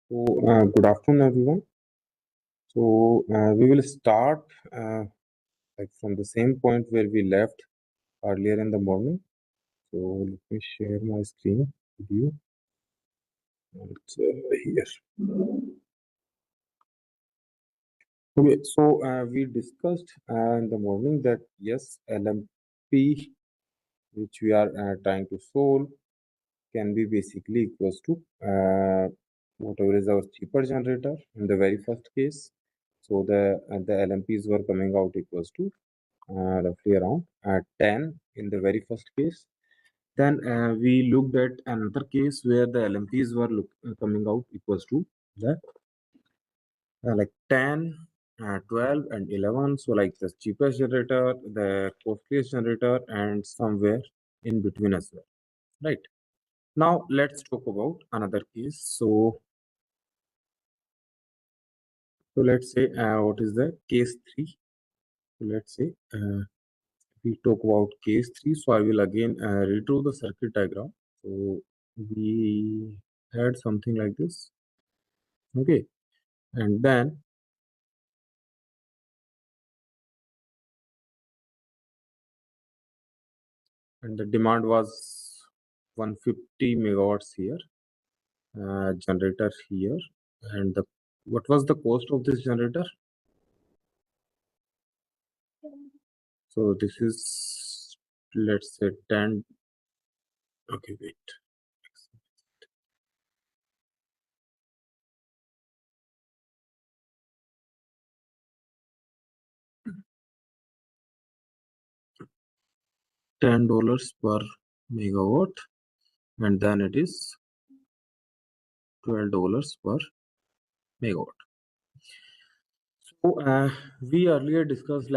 Good afternoon, everyone. We will start from the same point where we left earlier in the morning. So, let me share my screen with you. It's here. Okay, we discussed in the morning that yes, LMP, which we are trying to solve, can be basically equals to whatever is our cheaper generator in the very first case. So the LMPs were coming out equals to roughly around 10 in the very first case. Then we looked at another case where the LMPs were coming out equals to the like 10, 12 and 11. So like the cheapest generator, the costliest generator and somewhere in between as well, right? Now let's talk about another case. So let's say what is the case 3. So let's say we talk about case 3. So I will again redraw the circuit diagram. So we had something like this. Okay. And then the demand was 150 megawatts here, generator here. And what was the cost of this generator? So this is, let's say 10. Okay, wait. $10 per megawatt, and then it is $12 per megawatt. So we earlier discussed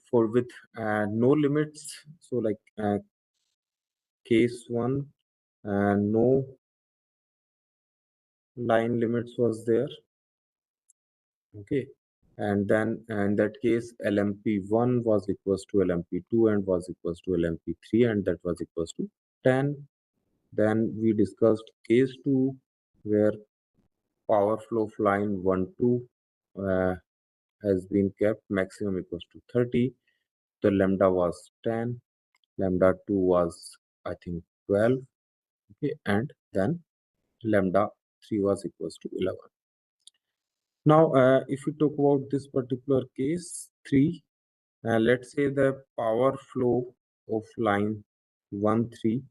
for with no limits. So like case 1, no line limits was there. Okay, and then in that case LMP1 was equals to LMP2 and was equals to LMP3 and that was equals to 10. Then we discussed case 2 where power flow of line 1 2 has been kept maximum equals to 30. The lambda was 10, lambda 2 was I think 12, okay, and then lambda 3 was equals to 11. Now if we talk about this particular case 3, let's say the power flow of line 1 3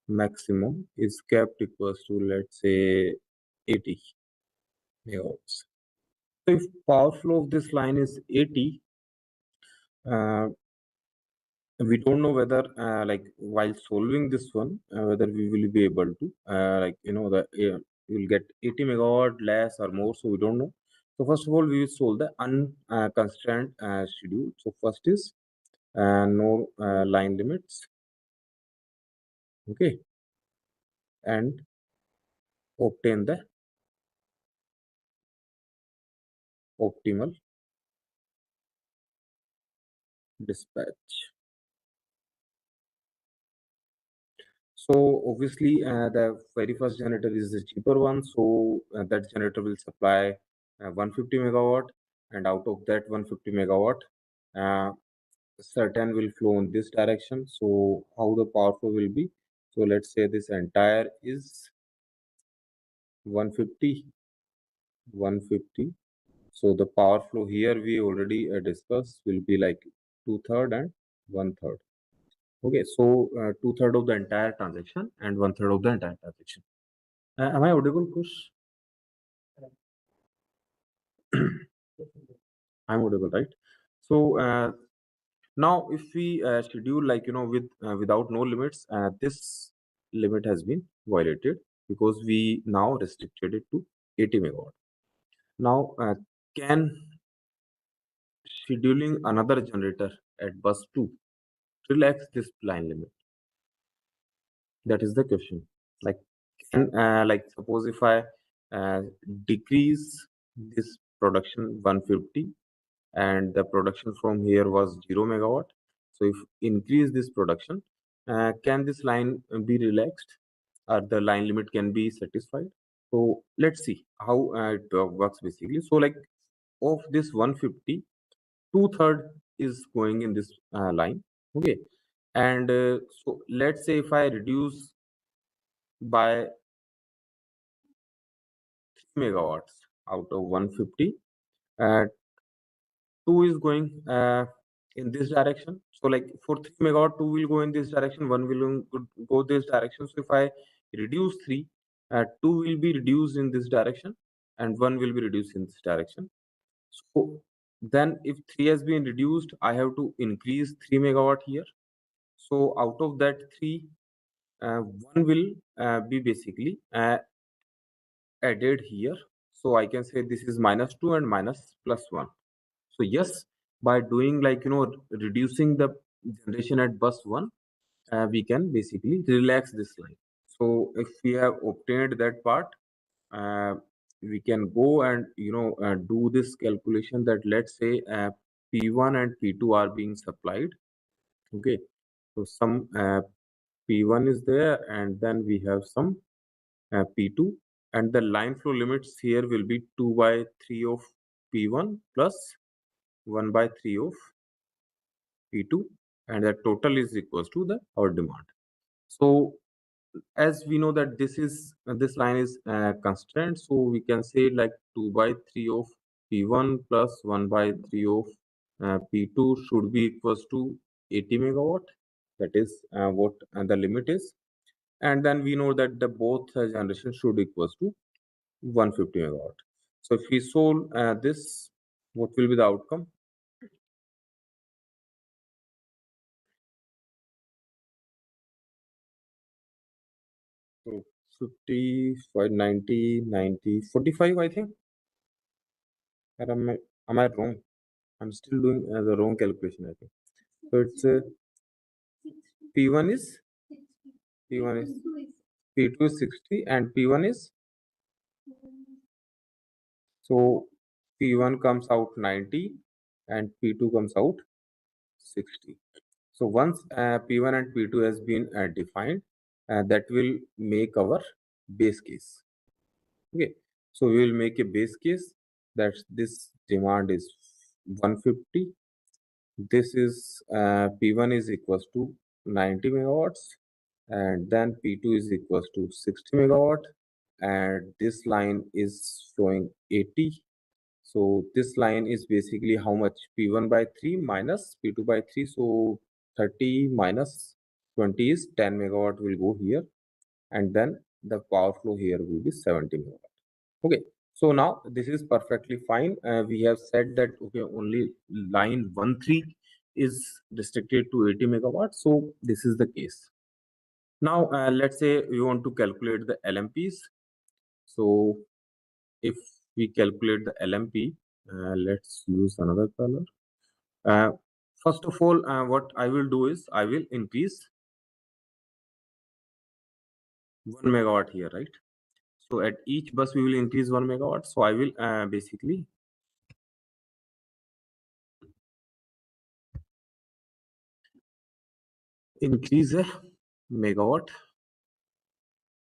maximum is kept equals to, let's say, 80 megawatts. So if power flow of this line is 80, we don't know whether like while solving this one whether we will be able to we will get 80 megawatt less or more, so we don't know. So first of all we will solve the unconstrained schedule. So first is no line limits, okay, and obtain the optimal dispatch. So obviously the very first generator is the cheaper one. So that generator will supply 150 megawatt, and out of that 150 megawatt, certain will flow in this direction. So how the power flow will be? So let's say this entire is 150, 150. So the power flow here we already discussed will be like 2/3 and 1/3. Okay, so 2/3 of the entire transaction and 1/3 of the entire transaction. Am I audible, Kush? I'm audible, right? So now if we schedule with without no limits, this limit has been violated because we now restricted it to 80 megawatt. Now can scheduling another generator at bus 2 relax this line limit? That is the question. Like, can suppose if I decrease this production 150 and the production from here was 0 megawatt. So if increase this production, can this line be relaxed or the line limit can be satisfied? So let's see how it works basically. So like of this 150, two-third is going in this line. Okay, and so let's say if I reduce by 3 megawatts out of 150, uh, 2 is going in this direction. So like for 3 megawatt, 2 will go in this direction, 1 will go this direction. So if I reduce 3, 2 will be reduced in this direction and 1 will be reduced in this direction. So then if 3 has been reduced, I have to increase 3 megawatt here. So out of that 3, 1 will be basically added here. So I can say this is minus 2 and minus plus 1. So yes, by doing like reducing the generation at bus 1, we can basically relax this line. So if we have obtained that part, uh, we can go and do this calculation that let's say P1 and P2 are being supplied. Okay, so some P1 is there, and then we have some P2, and the line flow limits here will be 2 by 3 of P1 plus 1 by 3 of P2, and the total is equals to the our demand. So as we know that this line is constrained, so we can say like 2 by 3 of P1 plus 1 by 3 of P2 should be equals to 80 megawatt. That is what the limit is, and then we know that the both generation should equals to 150 megawatt. So if we solve this, what will be the outcome? So 55, 90, 90, 45, I think. Or am I wrong? I'm still doing the wrong calculation, I think. So it's P1 is P1 is P2 is 60 and P1 is, so P1 comes out 90 and P2 comes out 60. So once P1 and P2 has been defined, that will make our base case. Okay, so we will make a base case that this demand is 150. This is P1 is equals to 90 megawatts, and then P2 is equals to 60 megawatt, and this line is showing 80. So this line is basically how much? P1 by 3 minus P2 by 3. So 30 minus 20 is 10 megawatt will go here, and then the power flow here will be 70 megawatt. Okay, so now this is perfectly fine. We have said that okay, only line 1-3 is restricted to 80 megawatts. So this is the case. Now let's say we want to calculate the LMPs. So if we calculate the LMP, let's use another color. Uh, First of all, what I will do is I will increase 1 megawatt here, right? So at each bus we will increase 1 megawatt. So I will basically increase a megawatt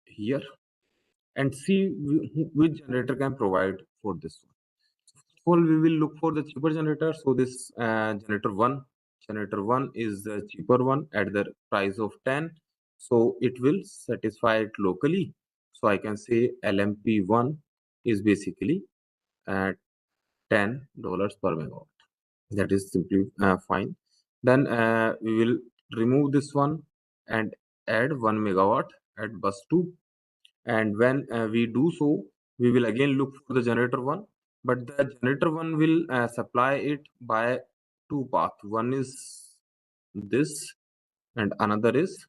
here and see which generator can provide for this one. First of all, we will look for the cheaper generator. So this generator one is the cheaper one at the price of 10. So it will satisfy it locally. So I can say LMP1 is basically at $10 per megawatt. That is simply fine. Then we will remove this one and add 1 megawatt at bus 2, and when we do so, we will again look for the generator 1, but the generator 1 will supply it by two paths. One is this and another is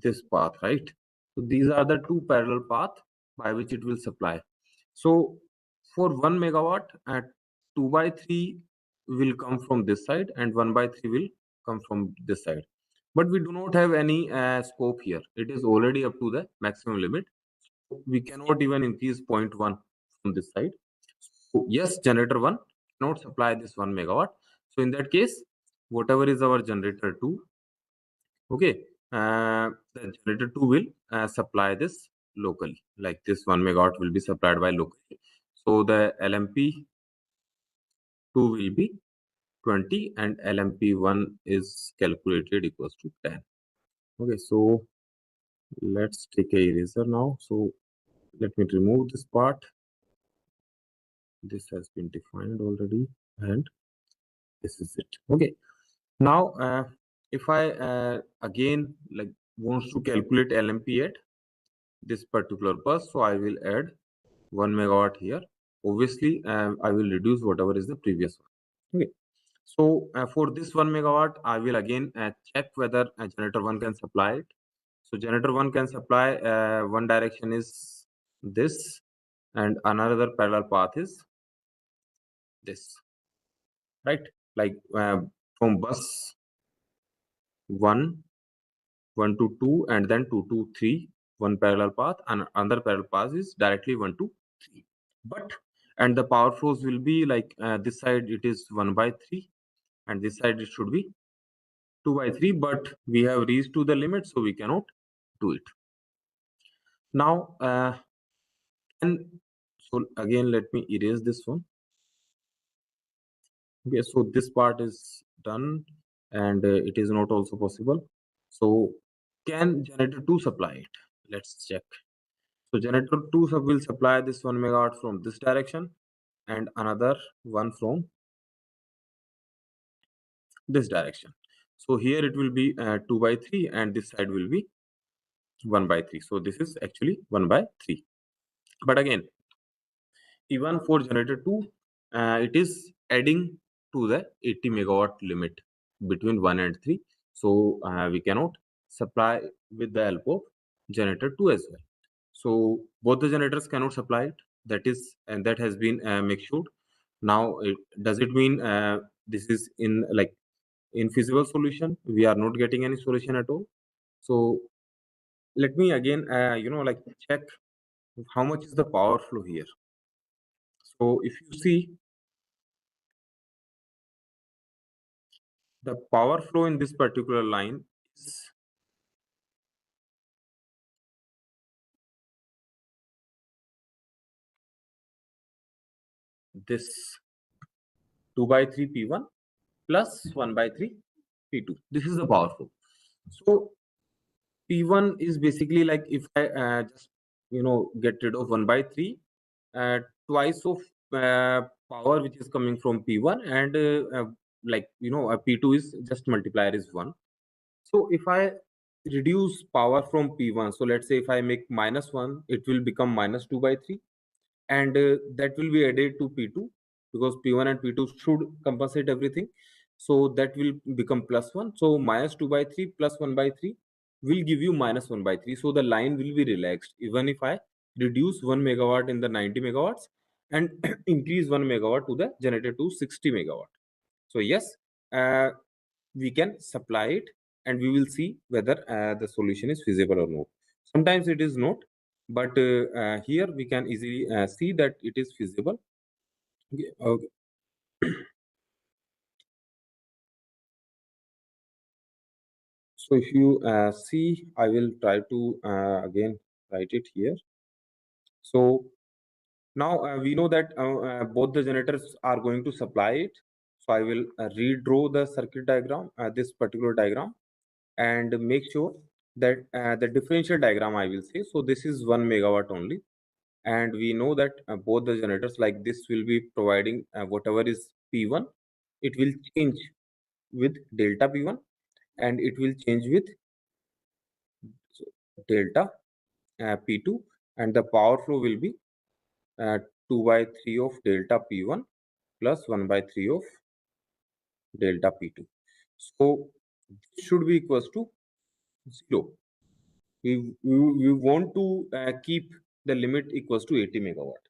this path, right? So these are the two parallel paths by which it will supply. So for 1 megawatt at 2 by 3 will come from this side and 1 by 3 will come from this side. But we do not have any scope here. It is already up to the maximum limit. We cannot even increase 0.1 from this side. So yes, generator 1 cannot supply this 1 megawatt. So in that case, whatever is our generator 2, okay, the generator 2 will supply this locally, like this 1 megawatt will be supplied by locally. So the LMP 2 will be 20 and LMP1 is calculated equals to 10. Okay, so let's take a eraser now. So let me remove this part. This has been defined already, and this is it. Okay, now if I again like wants to calculate LMP at this particular bus, so I will add 1 megawatt here. Obviously, I will reduce whatever is the previous one. Okay. So for this 1 megawatt, I will again check whether generator 1 can supply it. So generator 1 can supply, one direction is this and another parallel path is this, right? Like from bus 1, 1 to 2 and then 2 to 3, one parallel path and another parallel path is directly 1 to 3. But, and the power flows will be like this side it is 1 by 3 and this side it should be 2 by 3, but we have reached to the limit, so we cannot do it. Now, and so again, let me erase this one. Okay, so this part is done and it is not also possible. So can generator 2 supply it? Let's check. So generator 2 will supply this 1 megawatt from this direction and another one from this direction. So here it will be 2 by 3 and this side will be 1 by 3. So this is actually 1 by 3. But again, even for generator 2, it is adding to the 80 megawatt limit between 1 and 3. So we cannot supply with the help of generator 2 as well. So both the generators cannot supply it. That is, and that has been make sure. Now, does it mean this is in like infeasible solution? We are not getting any solution at all. So let me again, like check how much is the power flow here. So if you see the power flow in this particular line is this 2 by 3 P1 plus 1 by 3 P2. This is the power flow. So P1 is basically like if I just get rid of 1 by 3, twice of power which is coming from P1 and like P2 is just multiplier is 1. So if I reduce power from P1, so let's say if I make -1, it will become -2 by 3 and that will be added to P2 because P1 and P2 should compensate everything. So that will become +1. So -2 by 3 plus 1 by 3 will give you -1 by 3. So the line will be relaxed even if I reduce 1 megawatt in the 90 megawatts and increase 1 megawatt to the generator to 60 megawatt. So yes, we can supply it and we will see whether the solution is feasible or not. Sometimes it is not, but here we can easily see that it is feasible. Okay, okay. So if you see, I will try to again write it here. So now we know that both the generators are going to supply it. So I will redraw the circuit diagram, this particular diagram, and make sure that the differential diagram I will say. So this is 1 megawatt only. And we know that both the generators like this will be providing whatever is P1, it will change with delta P1 and it will change with delta P2 and the power flow will be 2 by 3 of delta P1 plus 1 by 3 of delta P2. So this should be equals to 0. We want to keep the limit equals to 80 megawatt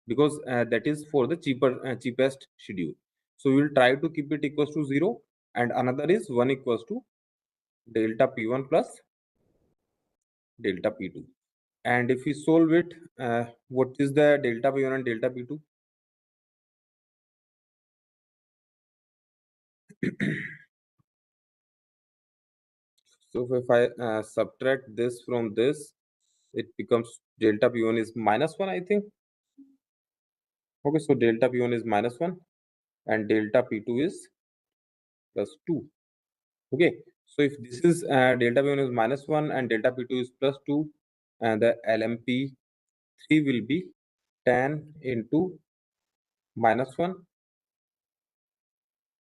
because that is for the cheapest schedule. So we will try to keep it equals to 0 and another is 1 equals to delta P1 plus delta P2. And if we solve it, what is the delta P1 and delta P2? So if I subtract this from this, it becomes delta P1 is -1, I think. Okay, so delta P1 is -1 and delta P2 is +2. Okay, so if this is delta P1 is -1 and delta P2 is +2, and the LMP3 will be 10 into -1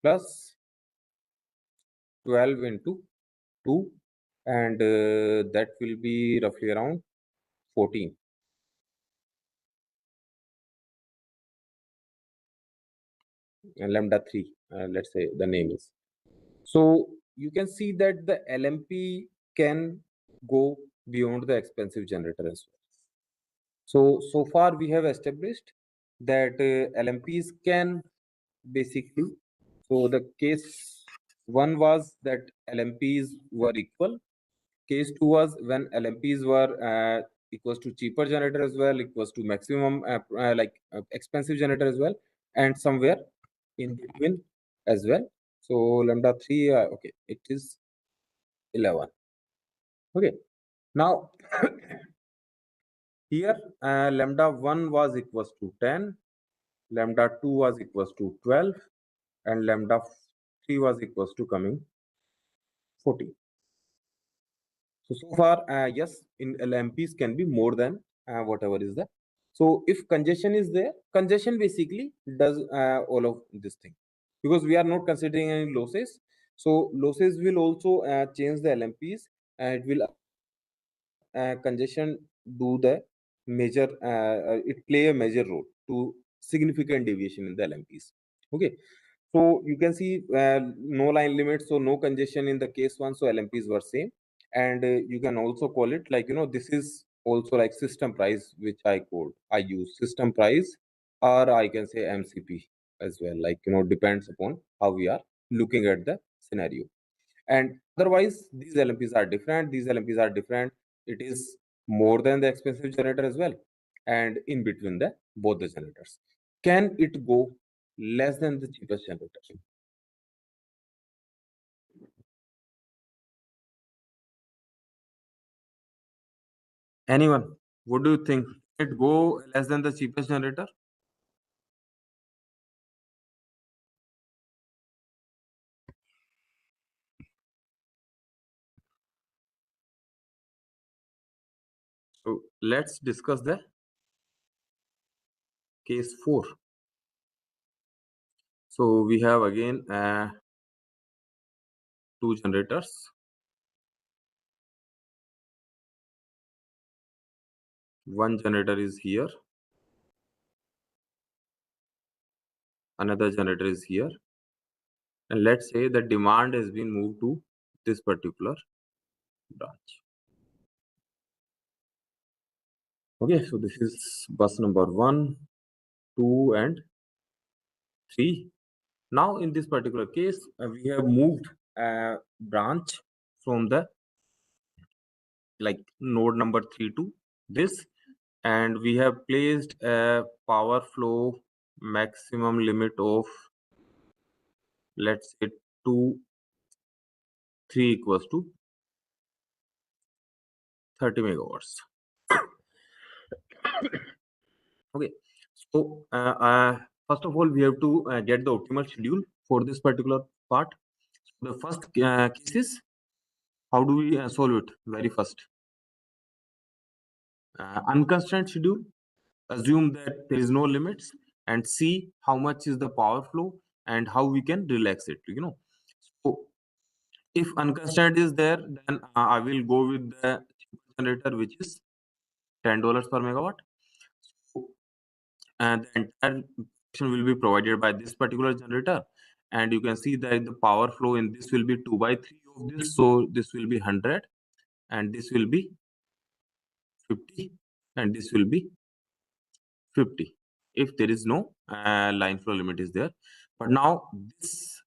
plus 12 into 2, and that will be roughly around 14. Lambda 3, let's say the name is. So you can see that the LMP can go beyond the expensive generator as well. So far we have established that LMPs can basically, so the case one was that LMPs were equal. Case two was when LMPs were equals to cheaper generator as well, equals to maximum expensive generator as well, and somewhere in between as well. So lambda 3, okay, it is 11. Okay, now here lambda 1 was equals to 10, lambda 2 was equals to 12, and lambda 3 was equals to coming 14. So far, yes, in LMPs can be more than whatever is there. So if congestion is there, congestion basically does all of this thing, because we are not considering any losses. So losses will also change the LMPs, and it will congestion do the major, it play a major role to significant deviation in the LMPs. Okay, so you can see no line limits, so no congestion in the case one, so LMPs were same. And you can also call it like, this is also like system price, which I use system price, or I can say MCP as well, like, depends upon how we are looking at the scenario. And otherwise these LMPs are different, it is more than the expensive generator as well, and in between the both the generators. Can it go less than the cheapest generator? Anyone, what do you think? Can it go less than the cheapest generator? So let's discuss the case 4. So we have again two generators. One generator is here, another generator is here, and let's say the demand has been moved to this particular branch. Okay, so this is bus number 1, 2, and 3. Now in this particular case, we have moved a branch from the like node number 3 to this, and we have placed a power flow maximum limit of, let's say, 2 3 equals to 30 megawatts. Okay, so first of all we have to get the optimal schedule for this particular part. The first case is, how do we solve it? Very first, unconstrained schedule, assume that there is no limits, and see how much is the power flow and how we can relax it, so if unconstrained is there, then I will go with the generator, which is $10 per megawatt. So, and the entire function will be provided by this particular generator, and you can see that the power flow in this will be 2 by 3 of this, so this will be 100, and this will be 50, and this will be 50 if there is no line flow limit is there. But now this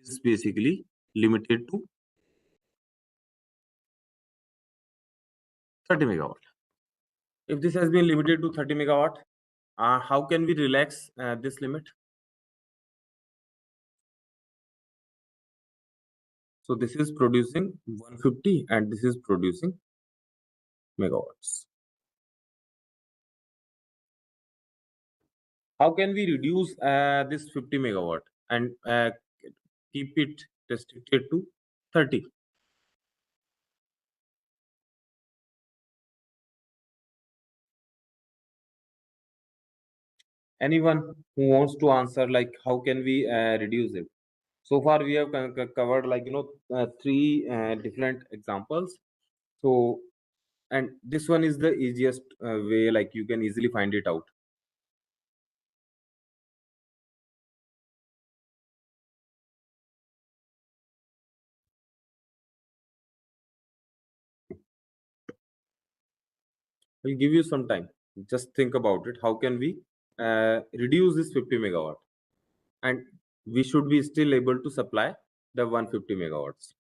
is basically limited to 30 megawatt. If this has been limited to 30 megawatt, how can we relax this limit? So this is producing 150 and this is producing megawatts. How can we reduce this 50 megawatt and keep it restricted to 30? Anyone who wants to answer, like how can we reduce it? So far we have covered, like, three different examples. So, and this one is the easiest way, like you can easily find it out. I'll give you some time. Just think about it. How can we reduce this 50 megawatt? And we should be still able to supply the 150 megawatts.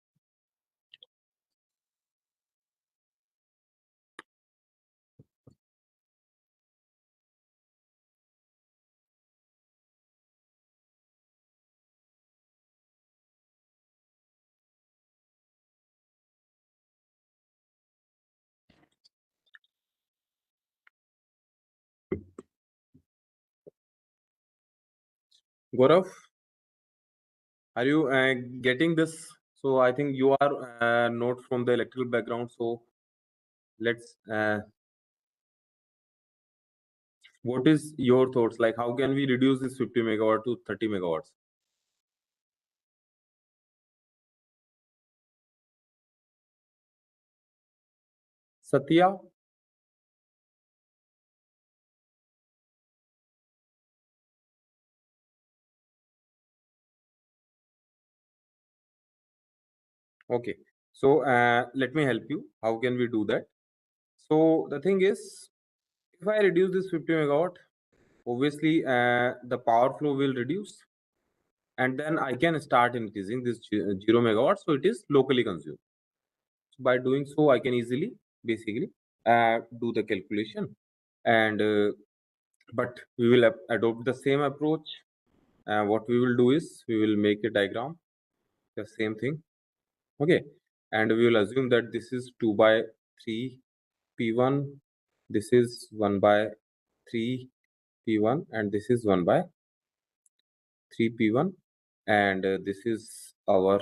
Gaurav, are you getting this? So I think you are not from the electrical background. So let's. What is your thoughts? Like, how can we reduce this 50 megawatt to 30 megawatts? Satya, okay. So let me help you. How can we do that? So the thing is, if I reduce this 50 megawatt, obviously the power flow will reduce, and then I can start increasing this 0 megawatt, so it is locally consumed. So by doing so, I can easily basically do the calculation, and but we will adopt the same approach. What we will do is we will make a diagram, the same thing, okay, and we will assume that this is 2 by 3 P1, this is 1 by 3 P1, and this is 1 by 3 P1, and this is our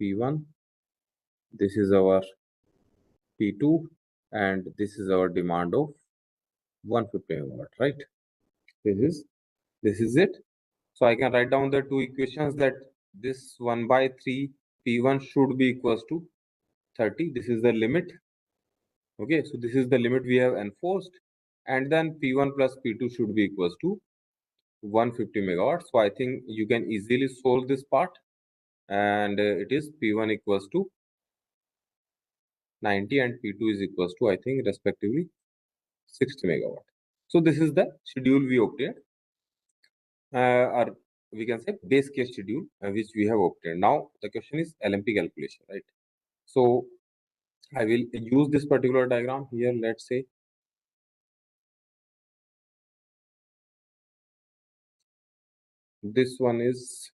P1, this is our P2, and this is our demand of 150 megawatt, right? This is this is it. So I can write down the two equations, that this 1 by 3 P1 should be equals to 30. This is the limit. Okay, so this is the limit we have enforced, and then P1 plus P2 should be equals to 150 megawatts. So I think you can easily solve this part, and it is P1 equals to 90 and P2 is equals to, I think, respectively 60 megawatt. So this is the schedule we obtained, or we can say base case schedule which we have obtained. Now the question is LMP calculation, right? So I will use this particular diagram here. Let's say this one is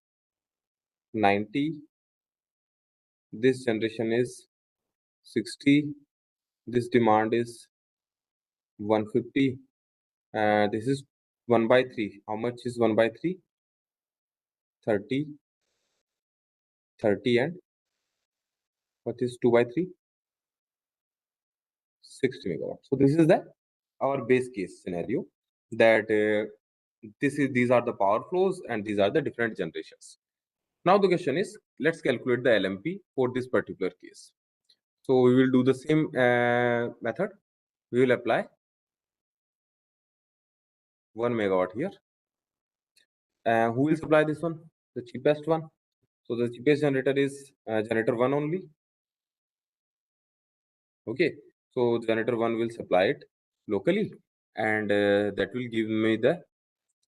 90, this generation is 60, this demand is 150, this is 1 by 3. How much is 1 by 3? 30, 30, and what is 2 by 3? 60 megawatt. So this is the our base case scenario, that these are the power flows and these are the different generations. Now the question is, let's calculate the LMP for this particular case. So we will do the same method. We will apply 1 megawatt here. Who will supply this one? The cheapest one. So the cheapest generator is generator 1 only. Okay. So generator 1 will supply it locally, and that will give me the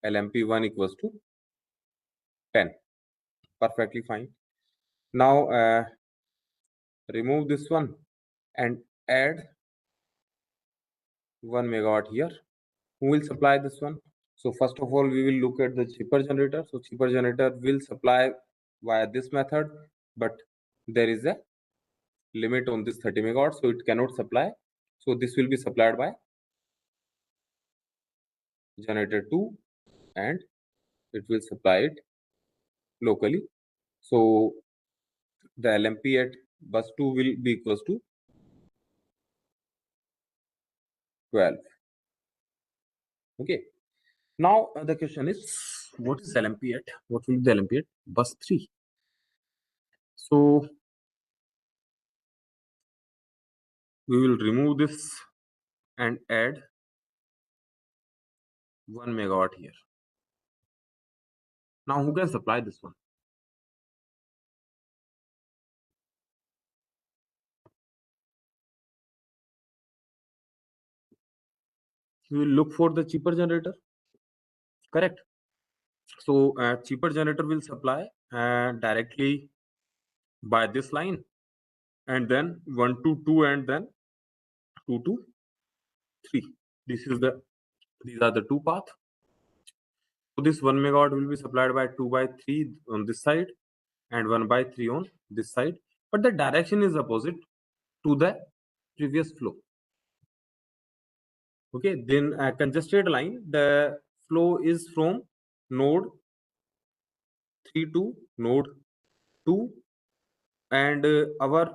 LMP1 equals to 10. Perfectly fine. Now remove this one and add 1 megawatt here. Who will supply this one? So first of all, we will look at the cheaper generator. So cheaper generator will supply via this method, but there is a limit on this 30 megawatt, so it cannot supply. So this will be supplied by generator 2 and it will supply it locally. So the LMP at bus 2 will be equals to 12. Okay. Now the question is, what is LMP at? What will be the LMP at bus 3? So we will remove this and add 1 megawatt here. Now who can supply this one? We will look for the cheaper generator. Correct. So cheaper generator will supply directly by this line, and then 1 to 2 and then 2 to 3. These are the two paths. So this 1 megawatt will be supplied by 2 by 3 on this side and 1 by 3 on this side, but the direction is opposite to the previous flow. Okay, then a congested line, the flow is from node 3 to node 2, and our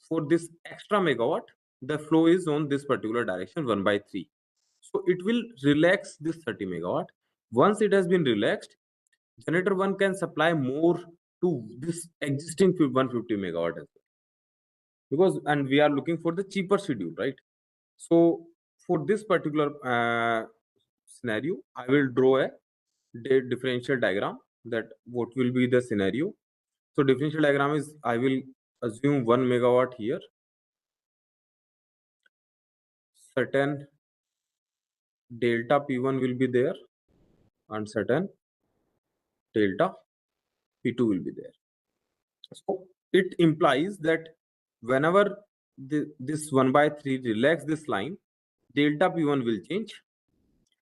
for this extra megawatt the flow is on this particular direction 1 by 3. So it will relax this 30 megawatt. Once it has been relaxed, generator 1 can supply more to this existing 150 megawatt as well, because and we are looking for the cheaper schedule, right? So for this particular scenario, I will draw a differential diagram that what will be the scenario. So differential diagram is, I will assume 1 megawatt here, certain delta P1 will be there and certain delta P2 will be there. So it implies that whenever this 1 by 3 relax this line, delta P1 will change,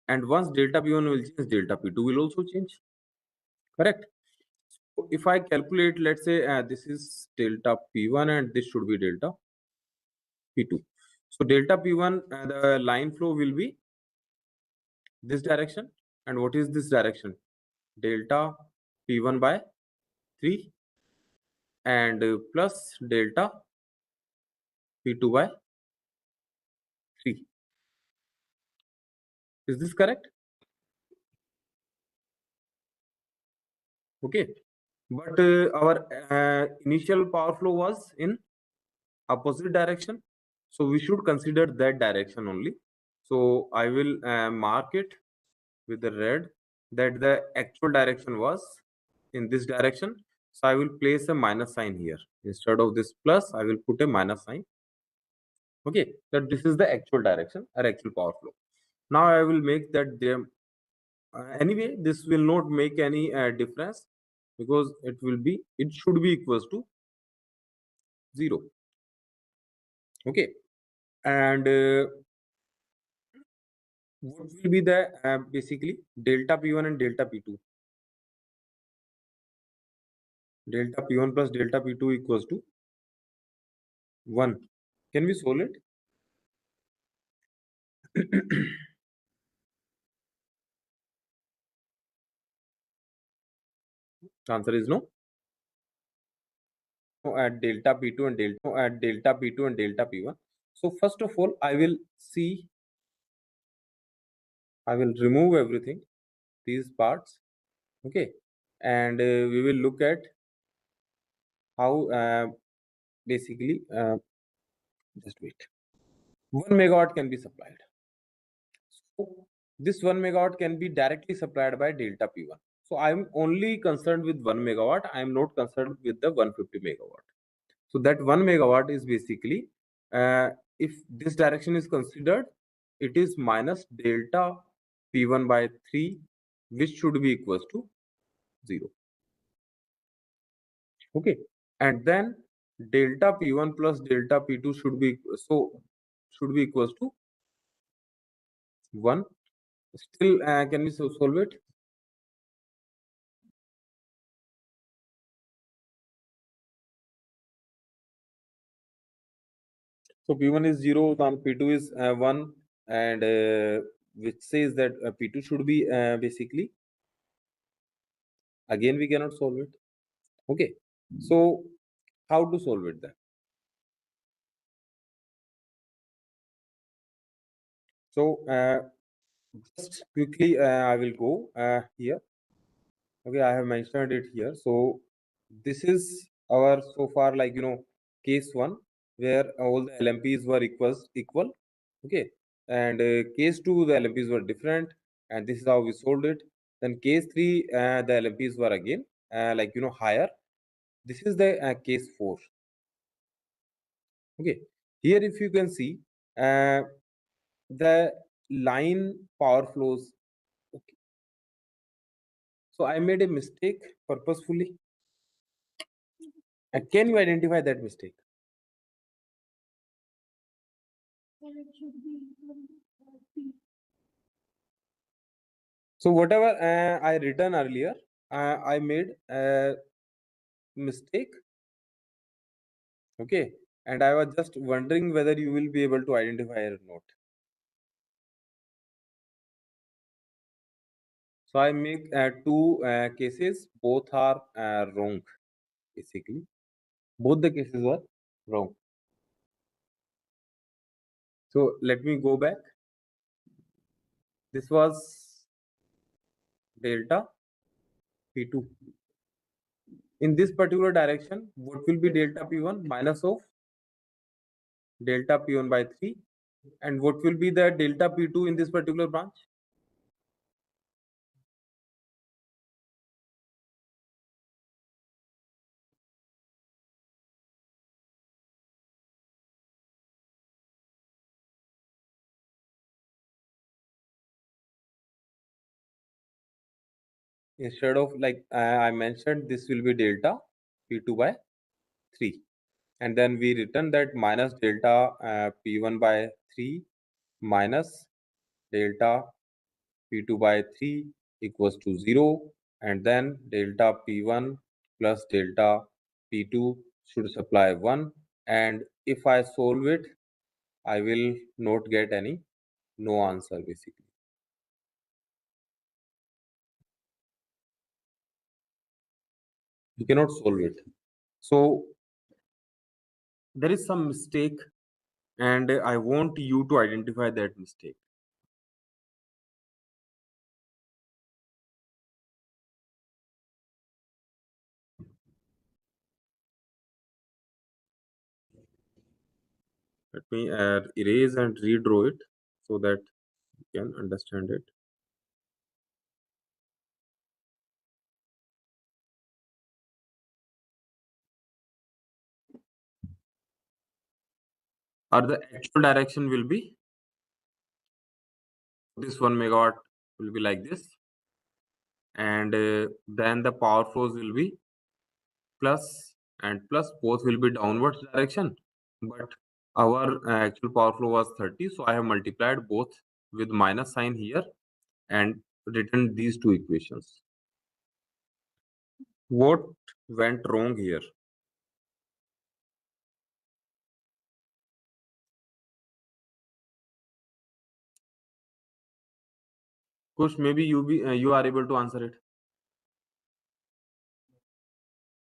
and once delta P1 will change, delta P2 will also change. Correct. So if I calculate, let's say this is delta P1 and this should be delta P2. So delta P1, the line flow will be this direction. And what is this direction? Delta P1 by 3 and plus delta P2 by 3. Is this correct? Okay. But our initial power flow was in opposite direction. So we should consider that direction only. So I will mark it with the red that the actual direction was in this direction. So I will place a minus sign here. Instead of this plus, I will put a minus sign. Okay, that this is the actual direction or actual power flow. Now I will make that there. Anyway, this will not make any difference because it should be equals to 0. Okay, and what will be the basically delta P1 and delta P2? Delta P1 plus delta P2 equals to 1. Can we solve it? The answer is no. So at delta P2 and delta P1. So first of all, I will remove everything, these parts. Okay, and we will look at how basically just wait. 1 megawatt can be supplied. So this 1 megawatt can be directly supplied by delta P1. So I'm only concerned with 1 megawatt. I'm not concerned with the 150 megawatt. So that 1 megawatt is basically, if this direction is considered, it is minus delta P1 by 3, which should be equals to 0. Okay, and then delta P1 plus delta P2 should be equals to 1. Still, can we solve it? So P1 is 0, then P2 is 1, and which says that P2 should be basically, again we cannot solve it. Okay, so how to solve it then? So just quickly I will go here. Okay, I have mentioned it here. So this is our so far, like case one, where all the LMPs were equal. Okay, and case two, the LMPs were different, and this is how we solved it. Then case three, the LMPs were again higher. This is the case four. Okay, here if you can see the line power flows. Okay. So I made a mistake purposefully. Can you identify that mistake? So whatever I written earlier, I made a mistake. Okay, and I was just wondering whether you will be able to identify or not. So I make two cases. Both are wrong. Basically, both the cases were wrong. So let me go back. This was delta P2. In this particular direction, what will be delta P1 minus of delta P1 by 3, and what will be the delta P2 in this particular branch? Instead of like I mentioned, this will be delta P2 by 3, and then we return that minus delta P1 by 3 minus delta P2 by 3 equals to 0, and then delta P1 plus delta P2 should supply 1, and if I solve it, I will not get any no answer basically. You cannot solve it. So there is some mistake, and I want you to identify that mistake. Let me erase and redraw it so that you can understand it. Or the actual direction will be this 1 megawatt will be like this, and then the power flows will be plus and plus, both will be downwards direction, but our actual power flow was 30, so I have multiplied both with minus sign here and written these two equations. What went wrong here? Kush, maybe you are able to answer it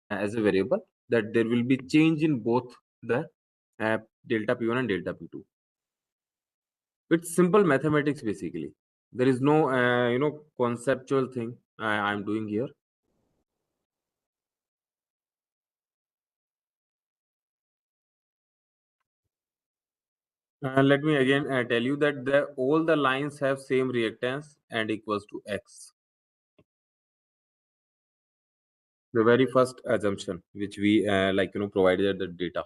as a variable, that there will be change in both the delta P1 and delta P2. It's simple mathematics basically. There is no conceptual thing I'm doing here. Let me again tell you that all the lines have same reactance and equals to X. The very first assumption which we provided the data.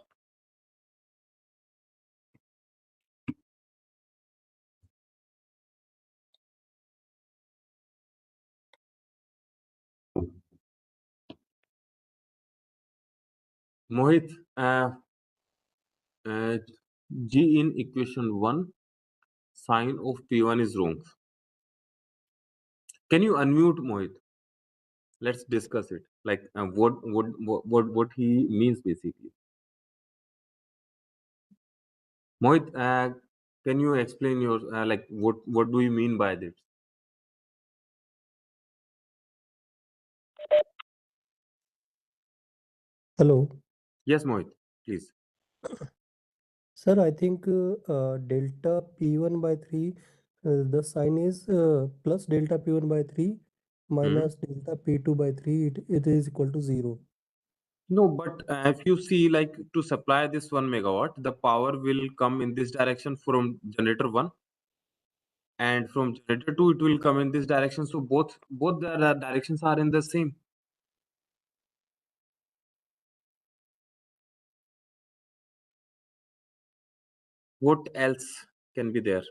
Mohit, uh, G in equation 1, sign of P1 is wrong. Can you unmute Mohit? Let's discuss it. Like what he means basically. Mohit, can you explain your like what do you mean by this? Hello. Yes, Mohit, please. Sir, I think delta P1 by 3, the sign is plus delta P1 by 3 Hmm. minus delta P2 by 3, it is equal to 0. No, but if you see, like to supply this 1 megawatt, the power will come in this direction from generator 1, and from generator 2 it will come in this direction. So both the directions are in the same. What else can be there?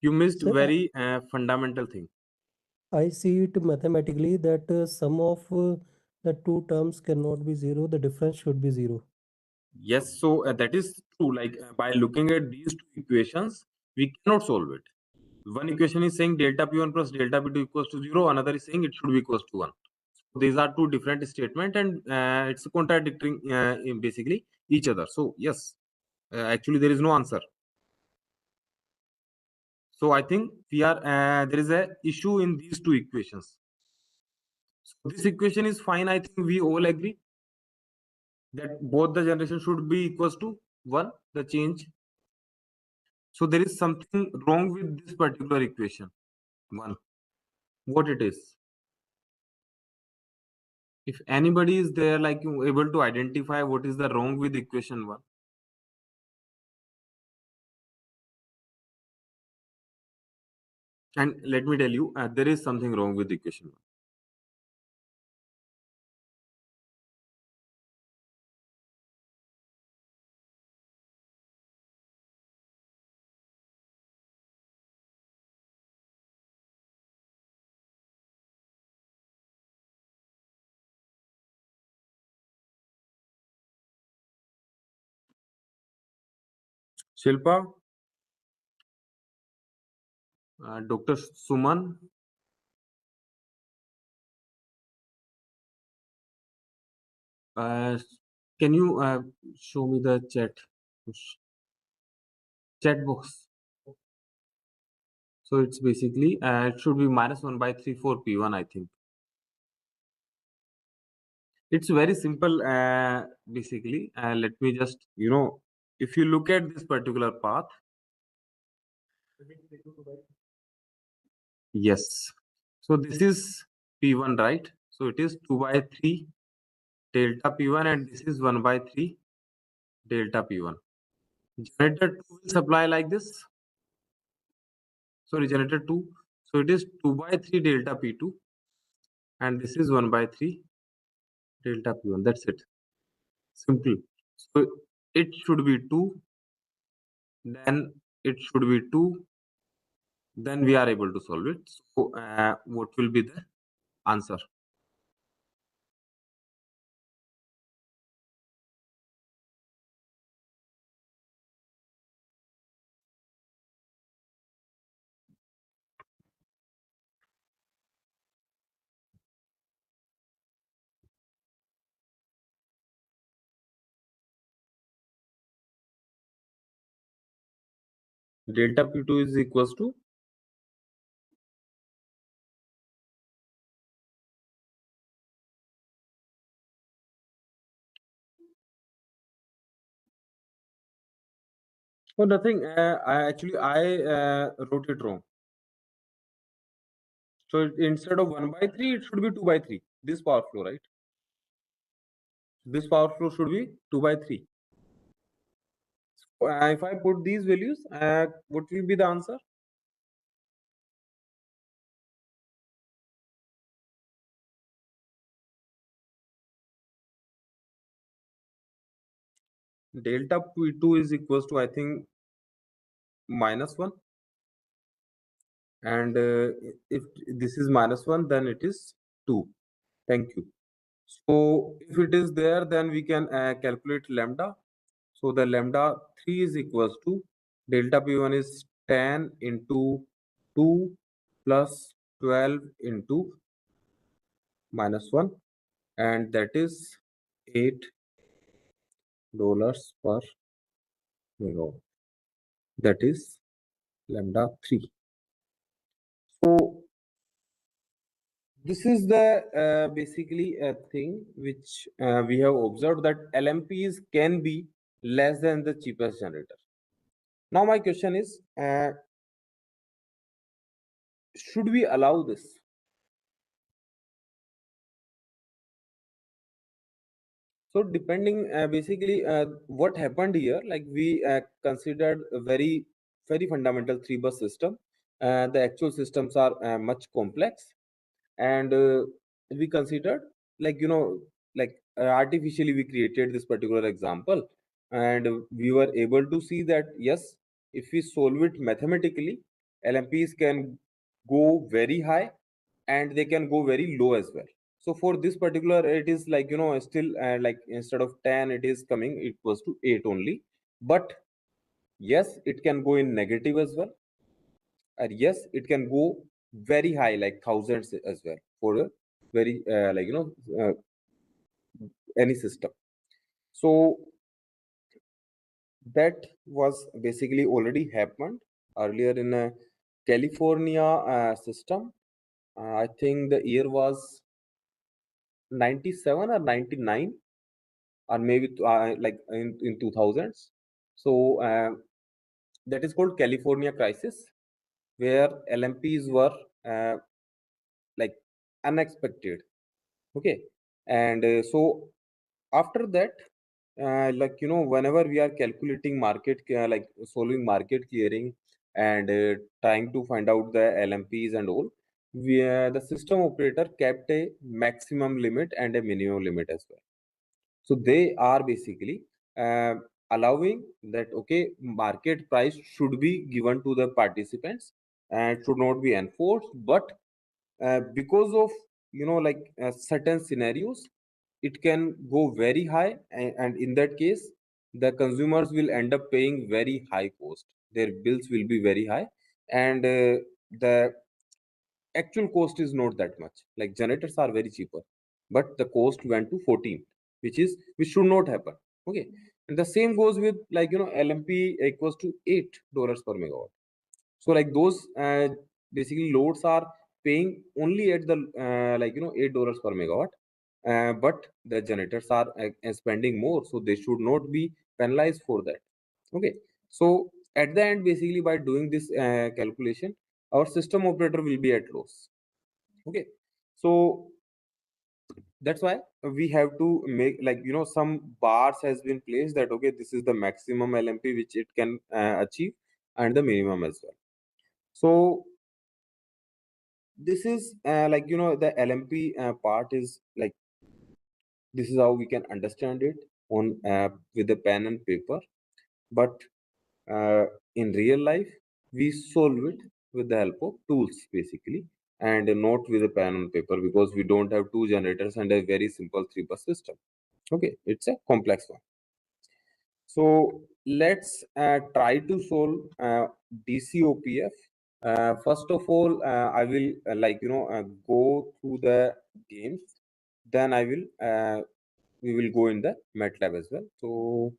You missed Sir, very fundamental thing. I see it mathematically that sum of the two terms cannot be 0, the difference should be 0. Yes, so that is true. Like by looking at these two equations, we cannot solve it. One equation is saying delta P1 plus delta P2 equals to 0. Another is saying it should be equals to 1. So these are two different statements, and it's contradicting in basically each other. So yes, actually there is no answer. So I think we are there is a issue in these two equations. So this equation is fine. I think we all agree that both the generation should be equals to 1. The change. So there is something wrong with this particular equation. 1. What it is? If anybody is there, like you able to identify what is the wrong with equation 1. And let me tell you, there is something wrong with equation 1. Shilpa, Dr. Suman, uh, can you show me the chat box? So it's basically it should be minus 1 by 3 4 P1, I think. It's very simple. Basically, let me just if you look at this particular path, yes. So this is P1, right? So it is 2 by 3 delta P1, and this is 1 by 3 delta P1. Generator 2 will supply like this. Sorry, generator 2. So it is 2 by 3 delta P2, and this is 1 by 3 delta P1. That's it. Simple. So it should be 2, then it should be 2, then we are able to solve it. So what will be the answer? Delta P2 is equals to, oh nothing. I wrote it wrong. So instead of 1 by 3, it should be 2 by 3. This power flow, right? This power flow should be 2 by 3. If I put these values, what will be the answer? Delta P2 is equals to, I think, minus 1. And if this is minus 1, then it is 2. Thank you. So if it is there, then we can calculate lambda. So the lambda 3 is equals to delta P1 is 10 into 2 plus 12 into minus 1, and that is 8 dollars per megawatt. That is lambda 3. So this is the basically a thing which we have observed, that LMPs can be less than the cheapest generator. Now my question is, should we allow this? So depending basically what happened here, like we considered a very fundamental three bus system. The actual systems are much complex, and we considered, like like artificially we created this particular example, and we were able to see that yes, if we solve it mathematically, LMPs can go very high and they can go very low as well. So for this particular, it is like still like instead of 10 it is coming equals to 8 only. But yes, it can go in negative as well, and yes, it can go very high, like thousands as well, for a very like any system. So that was basically already happened earlier in a California system. I think the year was 97 or 99, or maybe like in 2000s. So that is called California crisis, where LMPs were uh, like unexpected. Okay, and so after that, like whenever we are calculating market like solving market clearing and trying to find out the LMPs and all, the system operator kept a maximum limit and a minimum limit as well. So they are basically uh, allowing that okay, market price should be given to the participants and should not be enforced. But because of like certain scenarios, it can go very high, and in that case, the consumers will end up paying very high cost. Their bills will be very high, and the actual cost is not that much. Like generators are very cheaper, but the cost went to 14, which should not happen. Okay, and the same goes with like LMP equals to $8 per megawatt. So like those basically loads are paying only at the like $8 per megawatt, but the generators are spending more, so they should not be penalized for that. Okay, so at the end, basically by doing this calculation, our system operator will be at loss. Okay, so that's why we have to make like some bars has been placed that okay, this is the maximum LMP which it can achieve, and the minimum as well. So this is like the LMP part is like, this is how we can understand it on with a pen and paper. But uh, in real life, we solve it with the help of tools basically, and not with a pen and paper, because we don't have two generators and a very simple three bus system. Okay, it's a complex one. So let's try to solve DCOPF. First of all, I will like go through the games. Then I will we will go in the MATLAB as well. So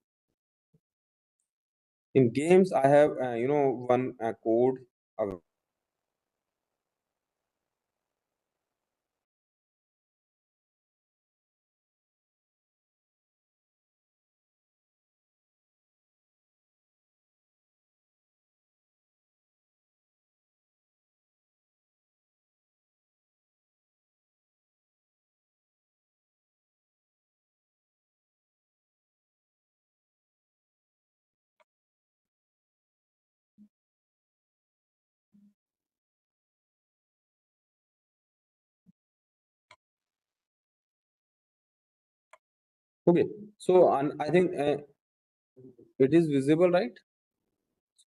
in games, I have one code. Okay, so I think it is visible, right?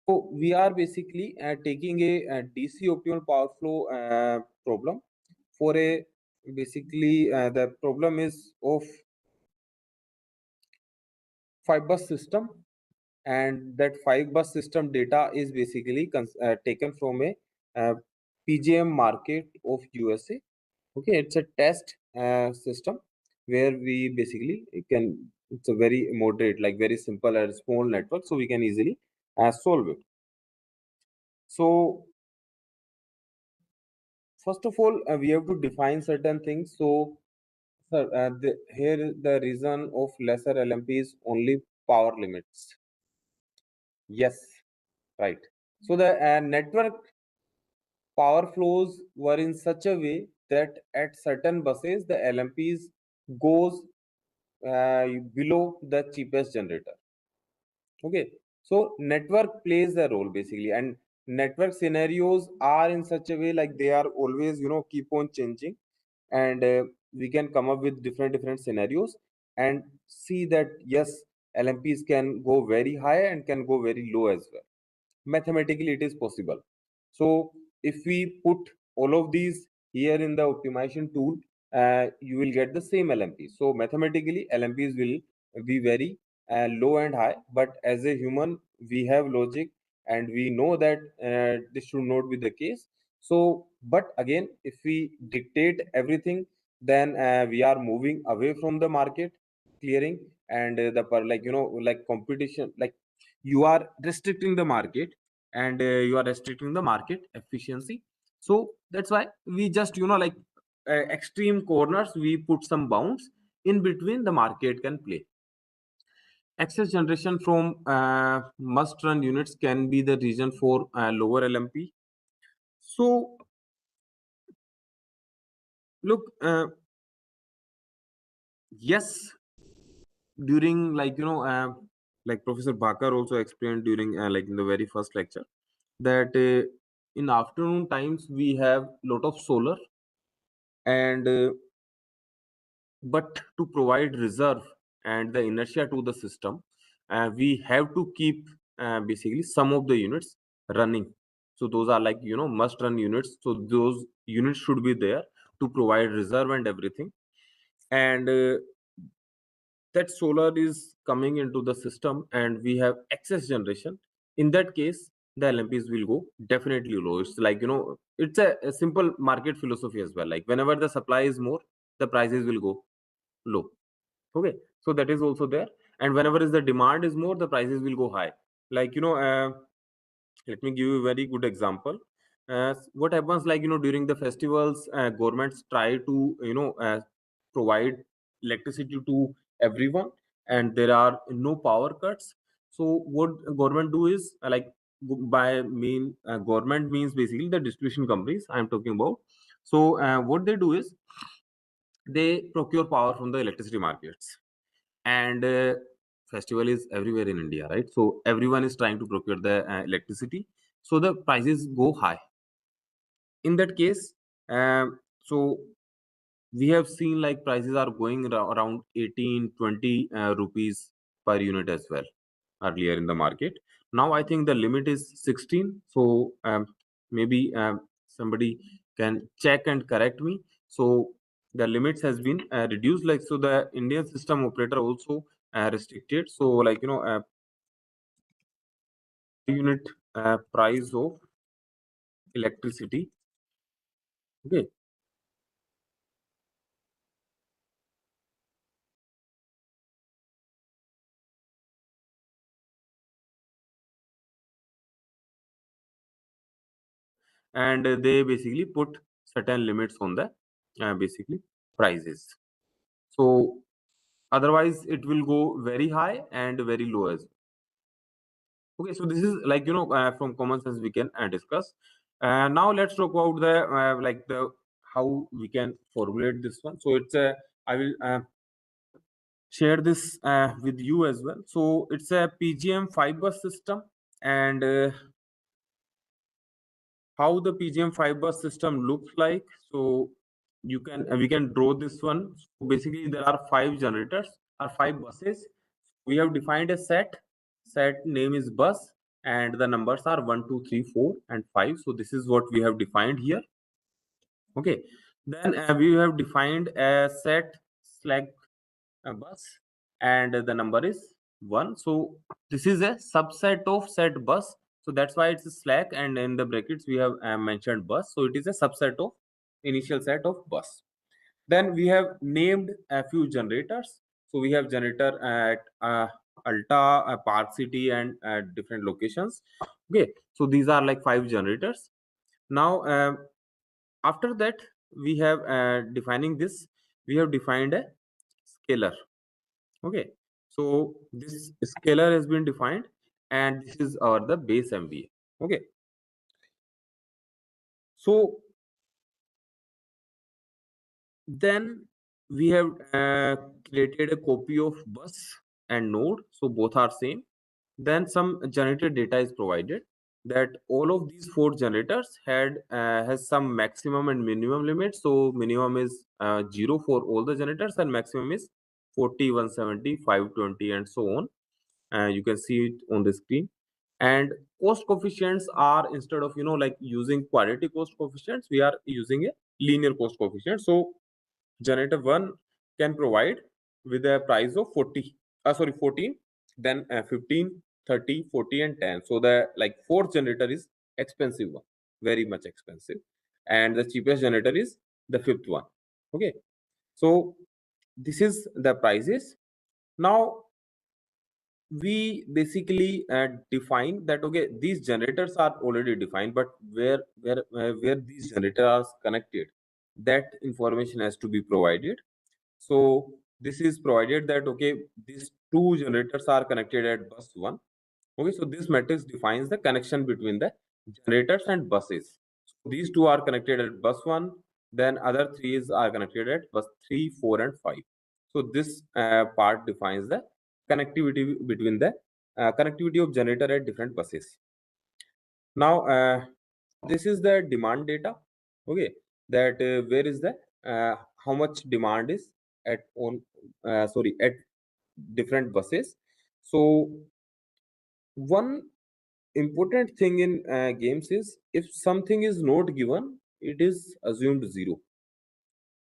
So we are basically taking a DC optimal power flow problem for a basically the problem is of 5 bus system, and that 5 bus system data is basically taken from a PGM market of USA. Okay, it's a test system where we basically can It's a very moderate, like very simple and small network, so we can easily solve it. So first of all, we have to define certain things. So sir, here the reason of lesser LMP is only power limits. Yes, right. So the network power flows were in such a way that at certain buses the LMPs goes below the cheapest generator. Okay, so network plays a role basically, and network scenarios are in such a way like they are always keep on changing, and we can come up with different scenarios and see that yes, LMPs can go very high and can go very low as well. Mathematically it is possible. So if we put all of these here in the optimization tool, you will get the same LMP. So mathematically LMPs will be very low and high, but as a human we have logic and we know that this should not be the case. So but again, if we dictate everything, then we are moving away from the market clearing, and like competition, like you are restricting the market, and you are restricting the market efficiency. So that's why we just like extreme corners we put some bounds in between the market can play. Excess generation from must run units can be the reason for lower LMP. So look, yes, during like Professor Bakar also explained during like in the very first lecture that in afternoon times we have lot of solar, and but to provide reserve and the inertia to the system, we have to keep basically some of the units running. So those are like must run units, so those units should be there to provide reserve and everything. And that solar is coming into the system and we have excess generation. In that case the LMPs will go definitely low. It's like it's a simple market philosophy as well, like whenever the supply is more, the prices will go low. Okay, so that is also there. And whenever is the demand is more, the prices will go high. Like let me give you a very good example. What happens, like during the festivals, governments try to provide electricity to everyone, and there are no power cuts. So what government do is by mean government means basically the distribution companies I'm talking about. So what they do is they procure power from the electricity markets, and festival is everywhere in India, right? So everyone is trying to procure the electricity, so the prices go high. In that case, so we have seen like prices are going around 18-20 rupees per unit as well earlier in the market. Now I think the limit is 16. So maybe somebody can check and correct me. So the limits has been reduced, like so the Indian system operator also restricted. So like unit price of electricity. Okay, and they basically put certain limits on the basically prices. So otherwise it will go very high and very low as well. Okay, so this is like from common sense we can discuss. Now let's talk about the like the how we can formulate this one. So it's a I will share this with you as well. So it's a PGM fiber system, and how the PGM fiber system looks like. So you can we can draw this one. So basically there are five generators or five buses. We have defined a set name is bus, and the numbers are 1 2 3 4 and 5. So this is what we have defined here. Okay, then we have defined a set slack bus, and the number is 1. So this is a subset of set bus, so that's why it's a slack, and in the brackets we have mentioned bus, so it is a subset of initial set of bus. Then we have named a few generators. So we have generator at Alta, Park City, and at different locations. Okay, so these are like 5 generators. Now after that, we have defining this, we have defined a scalar. Okay, so this scalar has been defined, and this is our the base MVA. Okay, so then we have created a copy of bus and node, so both are same. Then some generated data is provided, that all of these 4 generators had has some maximum and minimum limits. So minimum is 0 for all the generators, and maximum is 40, 170, 520, and so on. You can see it on the screen. And cost coefficients are, instead of like using quality cost coefficients, we are using a linear cost coefficient. So generator 1 can provide with a price of 14, then 15, 30, 40, and 10. So the like fourth generator is expensive one, very much expensive, and the cheapest generator is the fifth one. Okay, so this is the prices. Now we basically define that, okay, these generators are already defined, but where these generators are connected, that information has to be provided. So this is provided that, okay, these 2 generators are connected at bus 1. Okay, so this matrix defines the connection between the generators and buses. So these 2 are connected at bus 1, then other 3 are connected at bus 3, 4, and 5. So this part defines the connectivity between the connectivity of generator at different buses. Now this is the demand data. Okay, that where is the how much demand is at on sorry at different buses. So one important thing in games is, if something is not given, it is assumed 0.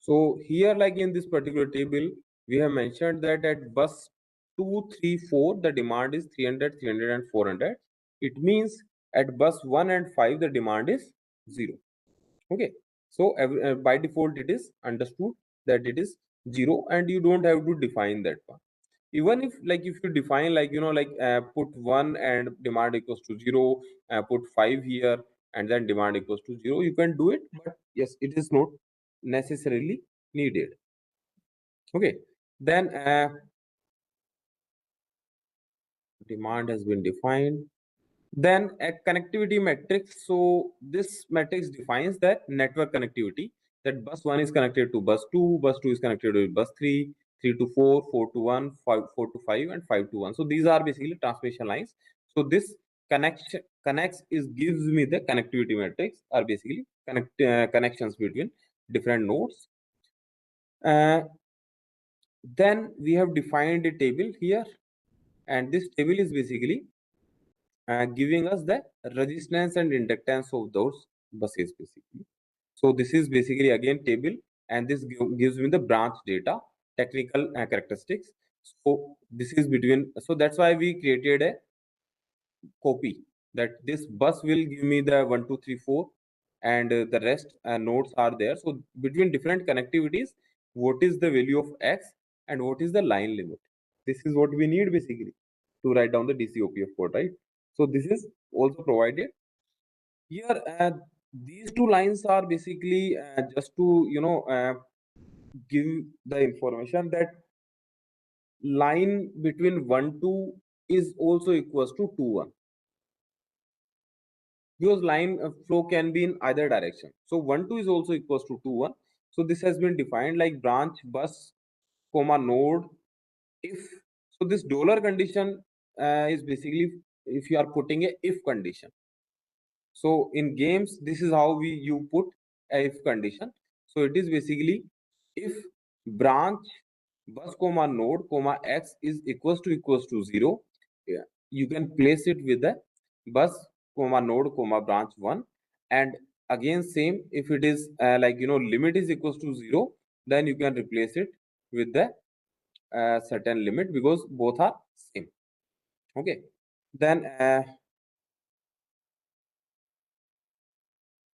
So here, like in this particular table, we have mentioned that at bus 2, 3, 4, the demand is 300, 300, and 400. It means at bus 1 and 5, the demand is 0. Okay, so by default it is understood that it is 0, and you don't have to define that one. Even if you define, put 1 and demand equals to 0, put 5 here and then demand equals to 0, you can do it, but yes, it is not necessarily needed. Okay, then demand has been defined. Then a connectivity matrix. So this matrix defines that network connectivity, that bus 1 is connected to bus 2, bus 2 is connected to bus 3, 3 to 4, 4 to 1, 5, 4 to 5, and 5 to 1. So these are basically transmission lines. So this connects is gives me the connectivity matrix, are basically connections between different nodes. Then we have defined a table here, and this table is basically giving us the resistance and inductance of those buses basically. So this is basically again table, and this gives me the branch data, technical characteristics. So this is between, so that's why we created a copy, that this bus will give me the 1, 2, 3, 4, and the rest nodes are there. So between different connectivities, what is the value of x and what is the line limit? This is what we need basically to write down the DCOP of code, right? So this is also provided here. These 2 lines are basically just to give the information that line between 1 2 is also equals to 2 1, because line flow can be in either direction. So 1 2 is also equals to 2 1. So this has been defined like branch bus comma node. If so, this dollar condition is basically if you are putting a if condition. So in games, this is how you put a if condition. So it is basically, if branch bus comma node comma x is equals to 0, yeah, you can place it with the bus comma node comma branch 1. And again same, if it is limit is equals to 0, then you can replace it with the certain limit, because both are same. Okay, then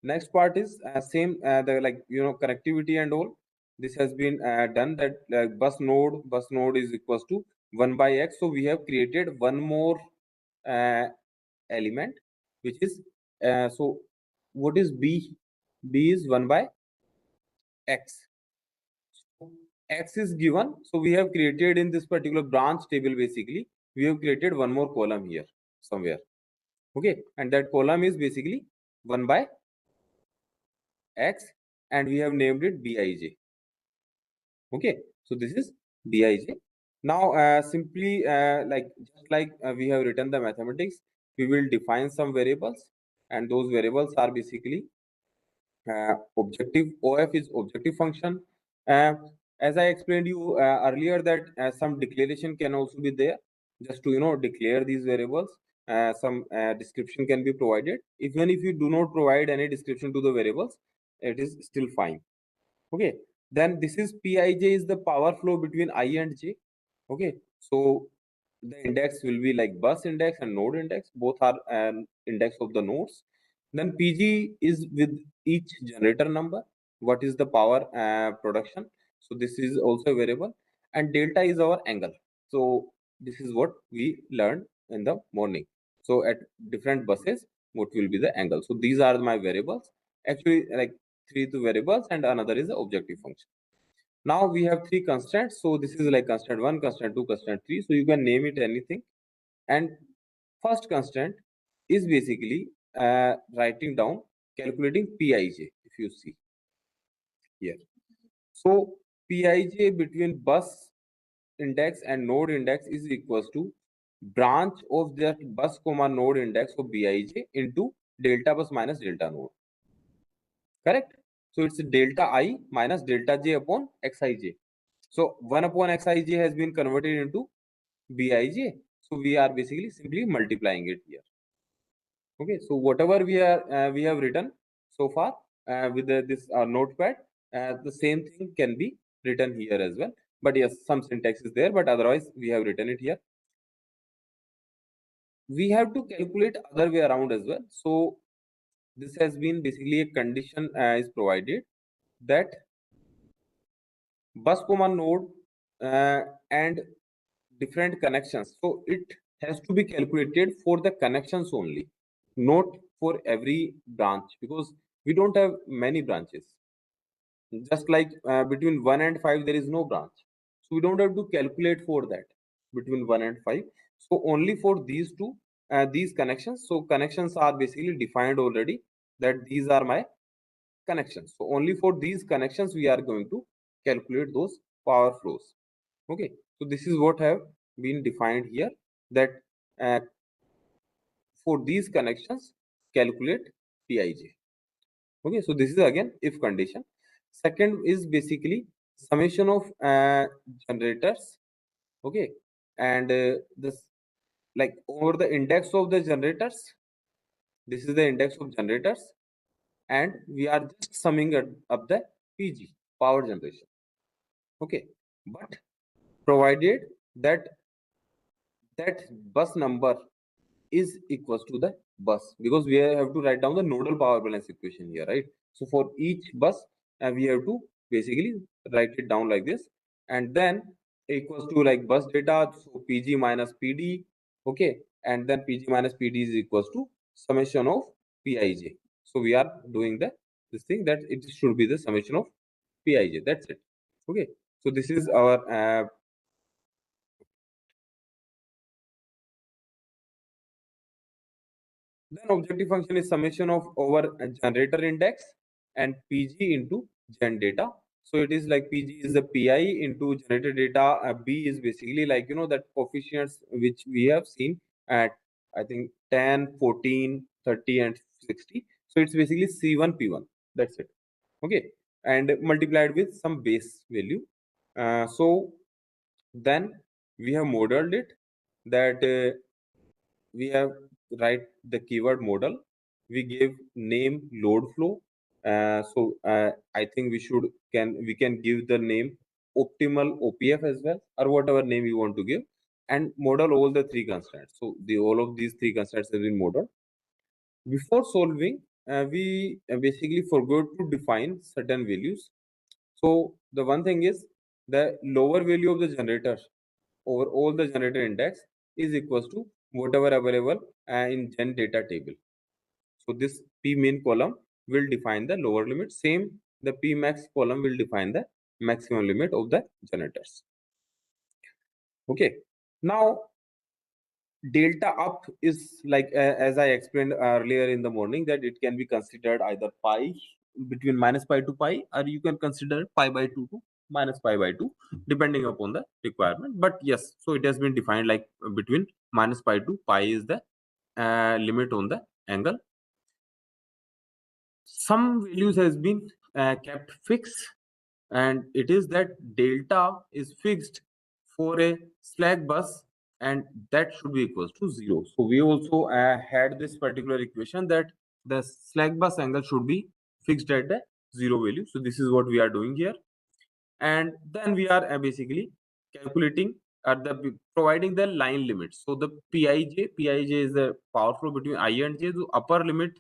next part is same, the connectivity and all. this has been done, that bus node is equals to 1 by x. So we have created one more element, which is so what is b? B is 1 by x. So x is given, so we have created in this particular branch table, basically we have created one more column here somewhere. Okay, and that column is basically 1 by x, and we have named it bij. Okay, so this is bij. Now simply just like we have written the mathematics, we will define some variables, and those variables are basically objective. OF is objective function. uh, as I explained you earlier, that some declaration can also be there, just to declare these variables. Some description can be provided. Even if you do not provide any description to the variables, it is still fine. Okay, then this is Pij is the power flow between I and j. Okay, so the index will be like bus index and node index, both are an index of the nodes. Then Pg is with each generator number, what is the power production. So this is also a variable, and delta is our angle. So this is what we learned in the morning. So at different buses, what will be the angle. So these are my variables, actually, like three to variables, and another is the objective function. Now we have three constants. So this is like constant 1, constant 2, constant 3. So you can name it anything. And first constant is basically writing down, calculating Pij, if you see here. So Pij between bus index and node index is equals to branch of that bus comma node index of Bij into delta bus minus delta node. Correct? So it's delta I minus delta j upon xij. So 1 upon xij has been converted into bij. So we are basically simply multiplying it here. Okay, so whatever we have written so far with this notepad, the same thing can be written here as well. But yes, some syntax is there, but otherwise we have written it here. We have to calculate other way around as well. So this has been basically a condition is provided that bus command node and different connections. So it has to be calculated for the connections only, not for every branch, because we don't have many branches. Just like between 1 and 5, there is no branch. So we don't have to calculate for that between 1 and 5. So only for these two, these connections. So connections are basically defined already, that these are my connections. So only for these connections, we are going to calculate those power flows. Okay, so this is what have been defined here, that uh, for these connections, calculate Pij. Okay, so this is again if condition. Second is basically summation of generators. Okay, and this, like, over the index of the generators. This is the index of generators, and we are just summing up the Pg, power generation. Okay, but provided that that bus number is equals to the bus, because we have to write down the nodal power balance equation here, right? So for each bus, we have to basically write it down like this, and then equals to like bus data, so Pg minus Pd. Okay, and then Pg minus Pd is equals to summation of Pij. So we are doing this thing, that it should be the summation of Pij. That's it. Okay, so this is our then objective function is summation of over a generator index and Pg into gen data. So it is like Pg is the Pi into generator data. B is basically like, that coefficients which we have seen at, I think, 10, 14, 30, and 60. So it's basically C1, P1. That's it. Okay. And multiplied with some base value. So then we have modeled it, that we have write the keyword model. We give name load flow. So I think we can give the name optimal OPF as well, or whatever name you want to give, and model all the three constants. So the all of these three constants have been modeled. Before solving, we basically forgot to define certain values. So the one thing is the lower value of the generator over all the generator index is equals to whatever available in gen data table. So this p min column will define the lower limit. Same, the p max column will define the maximum limit of the generators. Okay. Now delta up is like as I explained earlier in the morning, that it can be considered either pi between minus pi to pi, or you can consider pi by 2 to minus pi by 2 depending upon the requirement. But yes, so it has been defined like between minus pi to pi is the limit on the angle. Some values has been kept fixed, and it is that delta is fixed for a slack bus, and that should be equals to 0. So we also had this particular equation that the slack bus angle should be fixed at the 0 value. So this is what we are doing here, and then we are basically calculating at the providing the line limits. So the pij is the power flow between I and j. The upper limit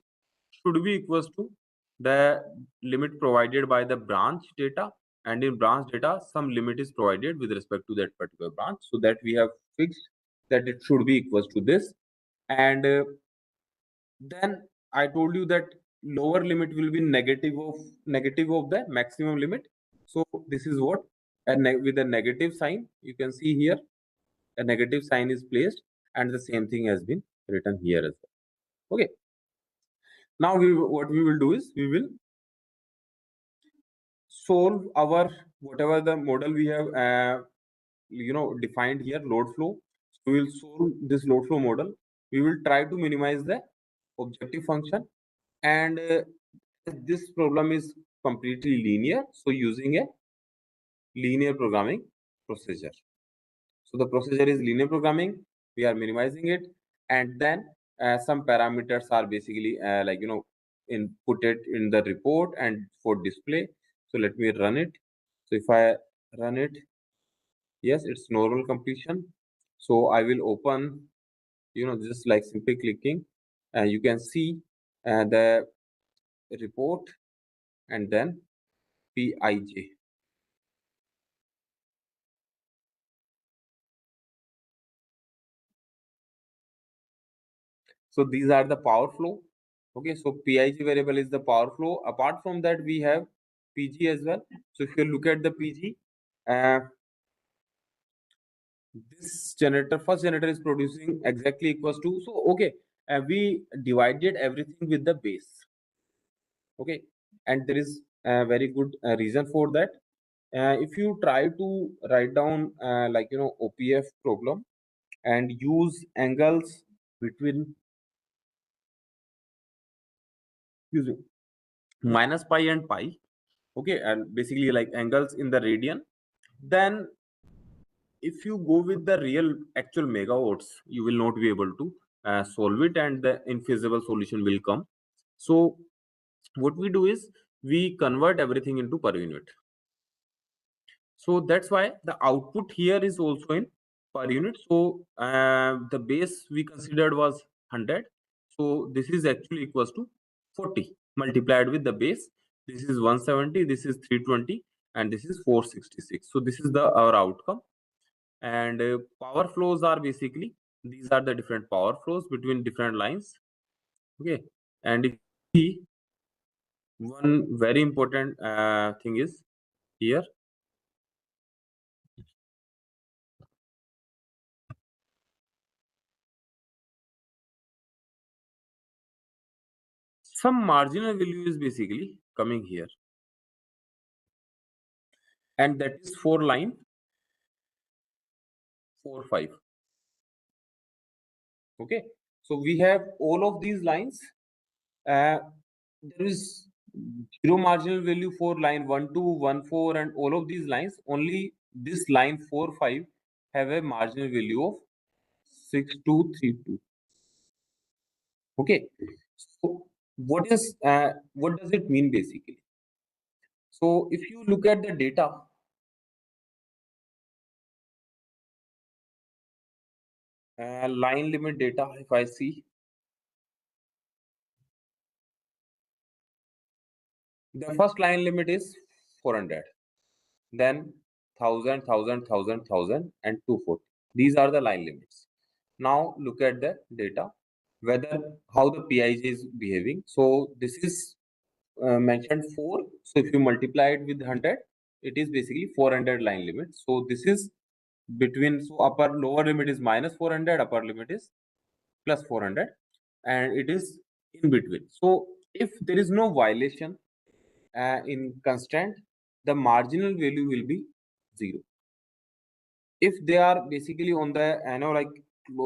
should be equals to the limit provided by the branch data, and in branch data some limit is provided with respect to that particular branch, so that we have fixed that it should be equals to this. And then I told you that lower limit will be negative of the maximum limit. So this is what, with a negative sign, you can see here a negative sign is placed, and the same thing has been written here as well. Okay. Now what we will do is we will solve our whatever the model we have defined here, load flow. So we will solve this load flow model. We will try to minimize the objective function, and this problem is completely linear, so using a linear programming procedure. So the procedure is linear programming, we are minimizing it, and then some parameters are basically input it in the report and for display. So let me run it. So if I run it, yes, it's normal completion. So I will open, just like simply clicking, and you can see the report and then pij. So these are the power flow. Okay, so pij variable is the power flow. Apart from that, we have pg as well. So if you look at the pg, uh, this generator, first generator is producing exactly equals to, so okay, we divided everything with the base. Okay, and there is a very good reason for that. If you try to write down OPF problem and use angles between, excuse me, minus pi and pi, okay, and basically like angles in the radian, then if you go with the real actual megawatts, you will not be able to solve it, and the infeasible solution will come. So what we do is we convert everything into per unit. So that's why the output here is also in per unit. So the base we considered was 100. So this is actually equals to 40 multiplied with the base. This is 170, this is 320, and this is 466. So this is the our outcome. And power flows are basically, these are the different power flows between different lines. Okay. And if you see, one very important thing is here, some marginal value is basically coming here, and that is for line 4 5. Okay, so we have all of these lines, there is zero marginal value for line 1 2 1 4, and all of these lines, only this line 4 5 have a marginal value of 6232. Okay, so what does it mean basically? So if you look at the data, line limit data, if I see, the first line limit is 400. then 1000, and 240. These are the line limits. Now look at the data, whether how the PIJ is behaving. So this is mentioned 4. So if you multiply it with 100, it is basically 400 line limit. So this is between, so upper lower limit is minus 400, upper limit is plus 400, and it is in between. So if there is no violation in constant, the marginal value will be 0. If they are basically on the like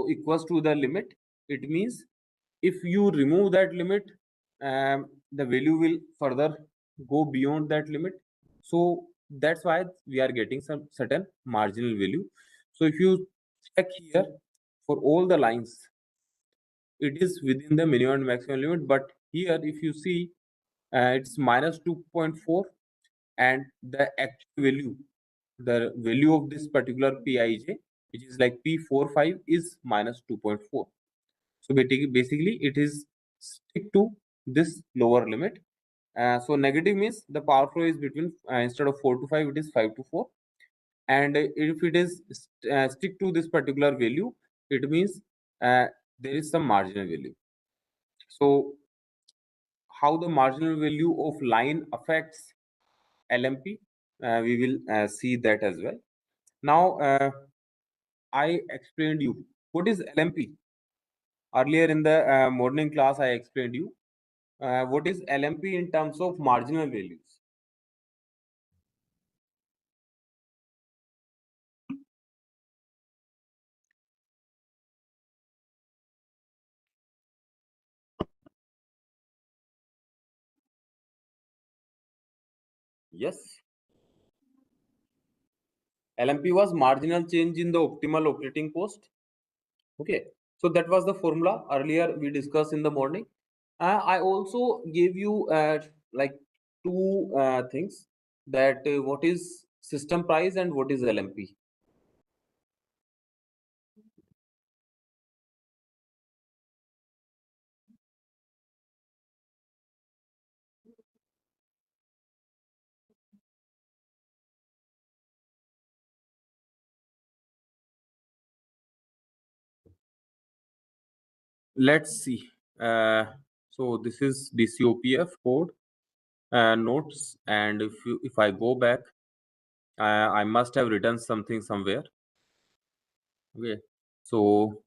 equals to the limit, it means if you remove that limit, the value will further go beyond that limit. So that's why we are getting some certain marginal value. So if you check here for all the lines, it is within the minimum and maximum limit, but here if you see, it's minus 2.4, and the actual value, the value of this particular Pij, which is like P45, is minus 2.4. So basically it is stick to this lower limit. So negative means the power flow is between, instead of 4 to 5, it is 5 to 4. And if it is stick to this particular value, it means there is some marginal value. So how the marginal value of line affects LMP, we will see that as well. Now I explained you what is LMP. Earlier in the morning class, I explained you what is LMP in terms of marginal values. Yes, LMP was marginal change in the optimal operating cost. Okay, so that was the formula earlier we discussed in the morning. I also gave you like two things, that what is system price and what is LMP. Let's see. So this is DCOPF code notes, and if I go back, I must have written something somewhere. Okay, so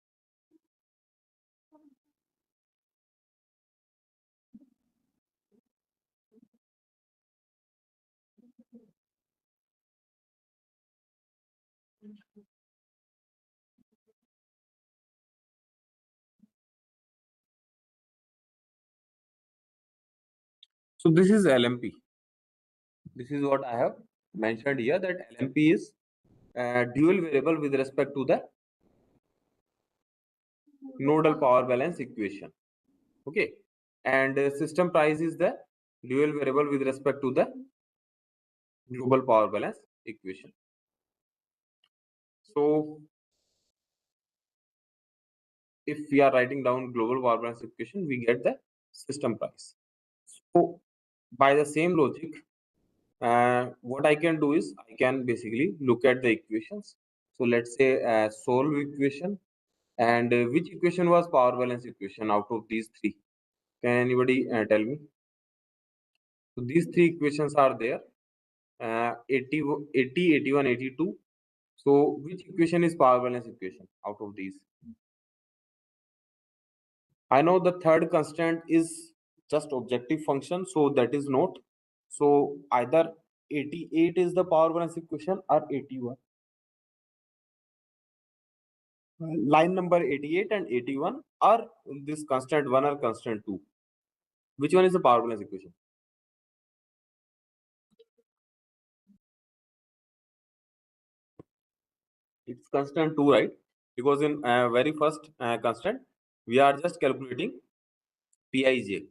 this is LMP. This is what I have mentioned here, that LMP is dual variable with respect to the nodal power balance equation. Okay, and system price is the dual variable with respect to the global power balance equation. So if we are writing down global power balance equation, we get the system price. So by the same logic, what I can do is I can basically look at the equations. So let's say solve equation, and which equation was power balance equation out of these three? Can anybody tell me? So these three equations are there, 80, 80, 81, 82. So which equation is power balance equation out of these? I know the third constant is just objective function, so that is not. So either 88 is the power balance equation or 81. Line number 88 and 81 are this constant 1 or constant 2. Which one is the power balance equation? It's constant 2, right? Because in very first constant, we are just calculating Pij.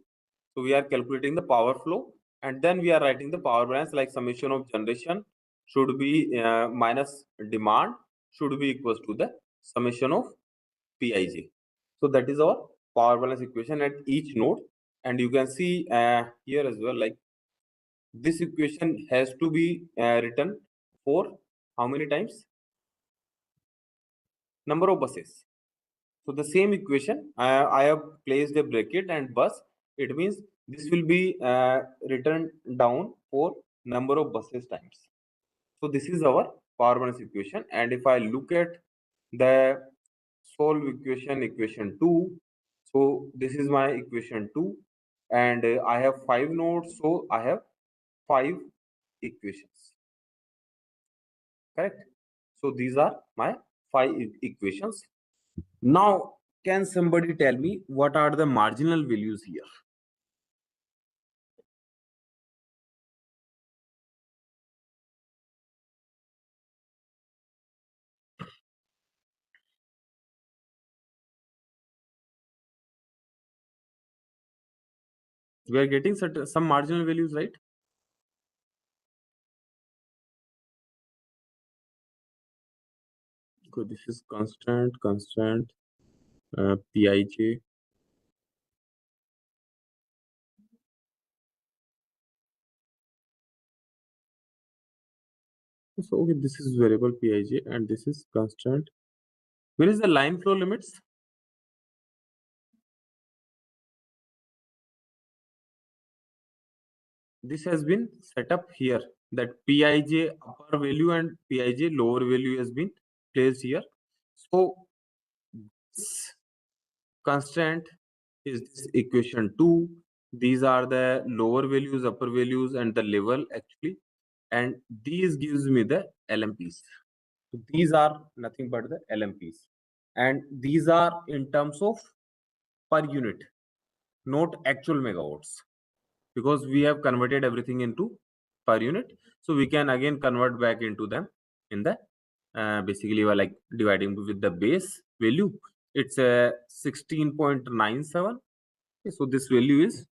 So we are calculating the power flow, and then we are writing the power balance, like summation of generation should be minus demand should be equals to the summation of Pij. So that is our power balance equation at each node, and you can see here as well, like this equation has to be written for how many times? Number of buses. So the same equation, I have placed a bracket and bus. It means this will be written down for number of buses times. So this is our power balance equation. And if I look at the solve equation, equation 2, so this is my equation 2, and I have 5 nodes, so I have 5 equations, correct? So these are my 5 equations. Now, can somebody tell me what are the marginal values here? We are getting some marginal values, right? So this is constant, Pij. So okay, this is variable Pij and this is constant. Where is the line flow limits? This has been set up here, that Pij upper value and Pij lower value has been placed here. So this constant is this equation 2. These are the lower values, upper values, and the level actually, and these gives me the LMPs. So these are nothing but the LMPs, and these are in terms of per unit, not actual megawatts, because we have converted everything into per unit. So we can again convert back into them in the basically we're like dividing with the base value. It's a 16.97. So this value is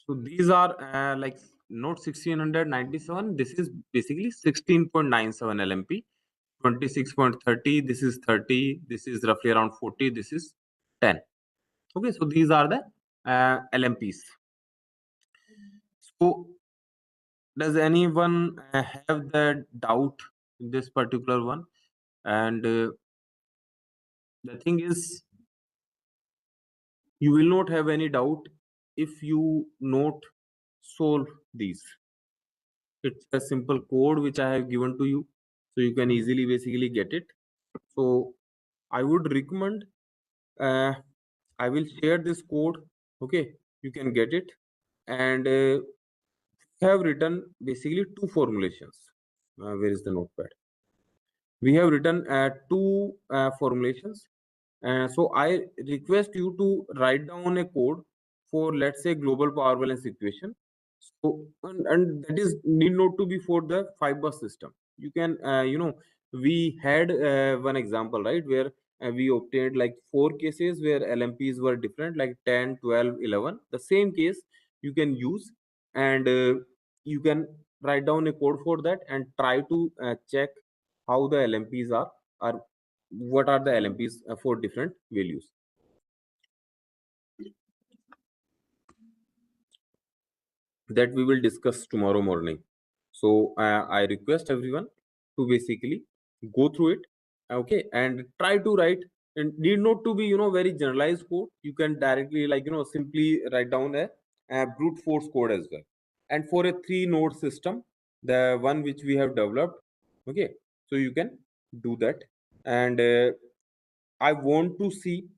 so these are like not 1697. This is basically 16.97 LMP. 26.30. This is 30. This is roughly around 40. This is 10. Okay, so these are the LMPs. So does anyone have the doubt in this particular one? And the thing is, you will not have any doubt if you not solve these. It's a simple code which I have given to you, so you can easily basically get it. So I would recommend, I will share this code. Okay, you can get it, and have written basically two formulations. Where is the notepad? We have written two formulations. So I request you to write down a code for, let's say, global power balance equation. So and that is need not to be for the 5 bus system. You can we had one example, right, where we obtained like 4 cases where LMPs were different, like 10, 12, 11. The same case you can use, and you can write down a code for that and try to check how the LMPs are what are the LMPs for different values. That we will discuss tomorrow morning. So I request everyone to basically go through it, okay, and try to write. And need not to be very generalized code. You can directly simply write down a brute force code as well. And for a 3 node system, the one which we have developed, okay, so you can do that. And I want to see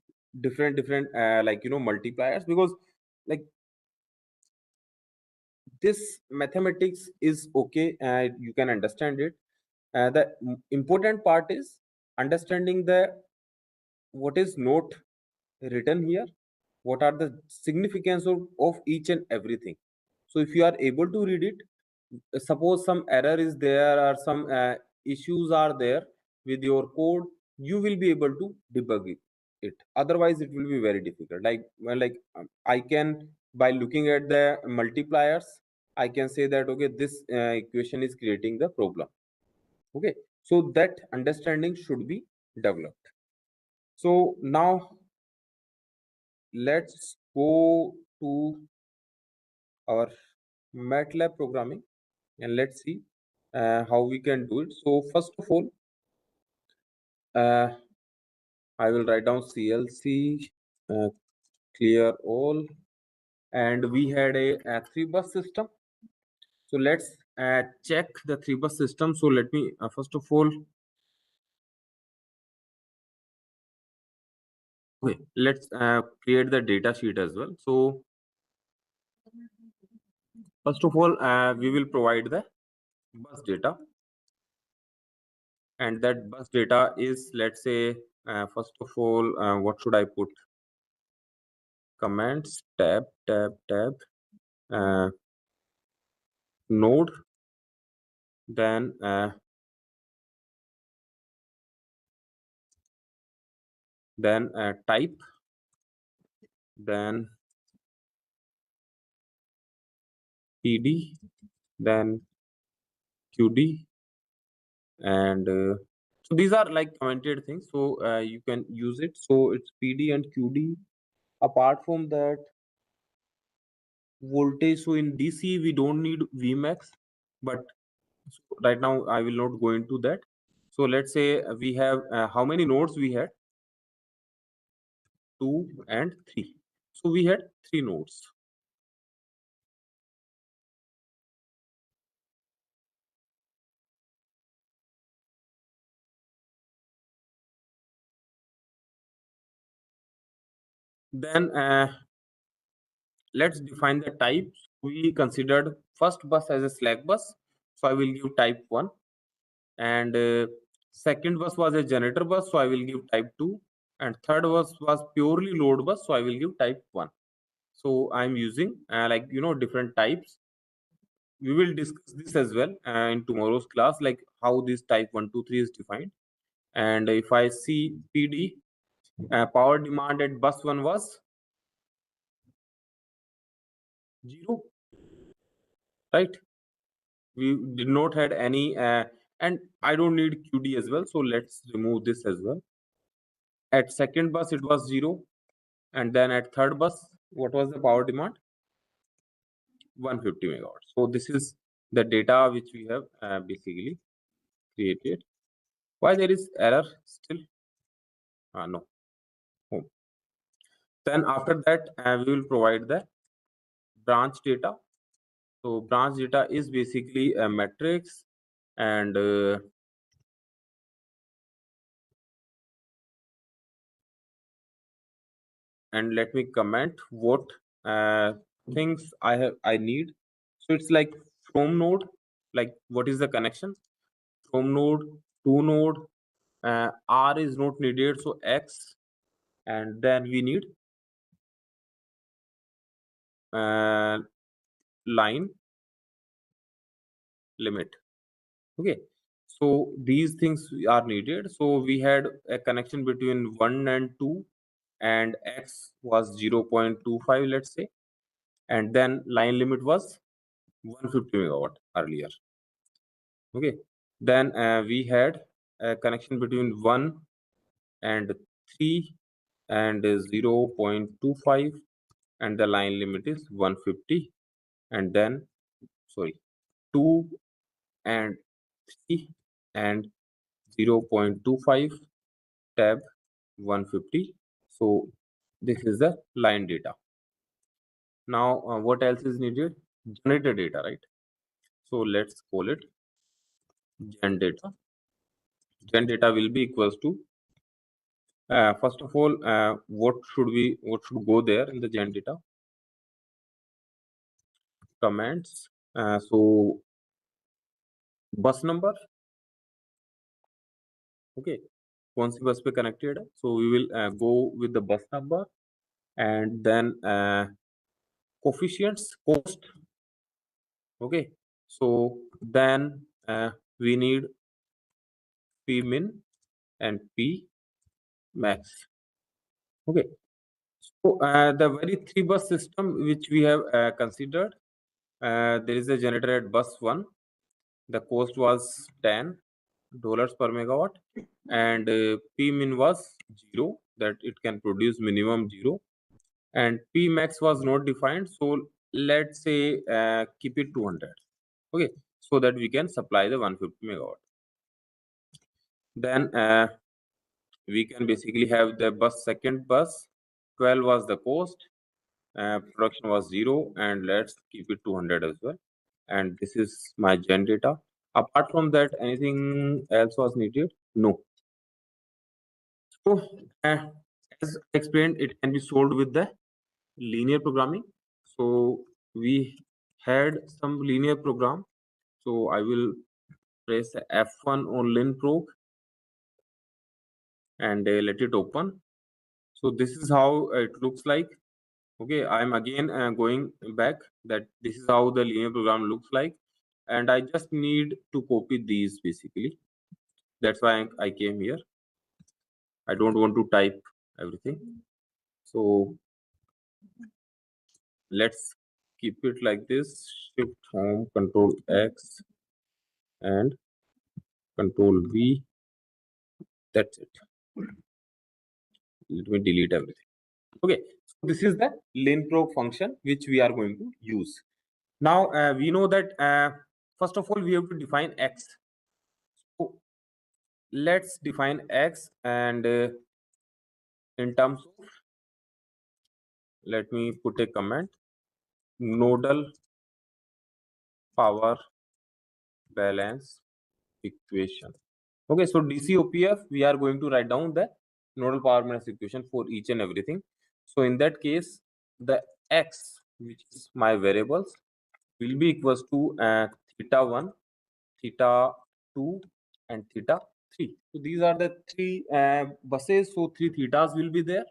different multipliers, because like this mathematics is okay, you can understand it. The important part is understanding the what is not written here, what are the significance of each and everything. So if you are able to read it, suppose some error is there or some issues are there with your code, you will be able to debug it. Otherwise it will be very difficult. I can, by looking at the multipliers, I can say that okay, this equation is creating the problem. Okay, so that understanding should be developed. So now let's go to our MATLAB programming and let's see how we can do it. So first of all, I will write down CLC clear all, and we had a 3-bus system. So let's check the 3-bus system. So let me first of all, okay, let's create the data sheet as well. So first of all, we will provide the bus data, and that bus data is, let's say, first of all, what should I put? Comments, tab, node, then type, then PD, then QD, and so these are like commented things, so you can use it. So it's PD and QD. Apart from that, voltage, so in DC we don't need Vmax, but right now I will not go into that. So let's say we have how many nodes we had? 2 and 3. So we had 3 nodes. Then let's define the types. We considered first bus as a slack bus, so I will give type 1, and second bus was a generator bus, so I will give type 2, and third bus was purely load bus, so I will give type 1. So I'm using like different types. We will discuss this as well in tomorrow's class, like how this type 1, 2, 3 is defined. And if I see PD, power demand at bus 1 was 0, right? We did not had any, and I don't need QD as well, so let's remove this as well. At second bus it was 0, and then at third bus, what was the power demand? 150 megawatts. So this is the data which we have basically created. Why there is error still? No. Home. Then after that, we will provide the branch data. So branch data is basically a matrix, and let me comment what things I need. So it's like from node, like what is the connection from node to node. R is not needed, so X, and then we need line limit. Okay, so these things are needed. So we had a connection between 1 and 2, and X was 0.25, let's say, and then line limit was 150 megawatt earlier. Okay, then we had a connection between 1 and 3 and 0.25, and the line limit is 150, and then 2 and 3 and 0.25 tab 150. So this is the line data. Now what else is needed? Generator data, right? So let's call it gen data. Gen data will be equals to first of all, what should go there in the gen data? Comments. So bus number, okay, कौन सी bus पे connected है? So we will go with the bus number, and then coefficients, cost, okay. So then we need P min and P max, okay. So the very 3-bus system which we have considered, there is a generator at bus 1. The cost was 10, dollars per megawatt, and P min was 0, that it can produce minimum 0, and P max was not defined, so let's say keep it 200. Okay, so that we can supply the 150 megawatt. Then we can basically have the second bus. 12 was the cost, production was 0, and let's keep it 200 as well. And this is my gen data. Apart from that, anything else was needed? No. So as I explained, it can be solved with the linear programming. So we had some linear program. So I will press F1 on linprog and let it open. So this is how it looks like. Okay, I'm again going back, that this is how the linear program looks like, and I just need to copy these basically. That's why I came here. I don't want to type everything. So let's keep it like this. Shift home, Control X and Control V. That's it. Let me delete everything. Okay, so this is the linprog function which we are going to use. Now we know that first of all we have to define X. So let's define X, and in terms of, let me put a comment, nodal power balance equation. Okay, so DCOPF, we are going to write down the nodal power balance equation for each and everything. So in that case, the X, which is my variables, will be equals to theta 1, theta 2, and theta 3. So these are the three buses, so three thetas will be there.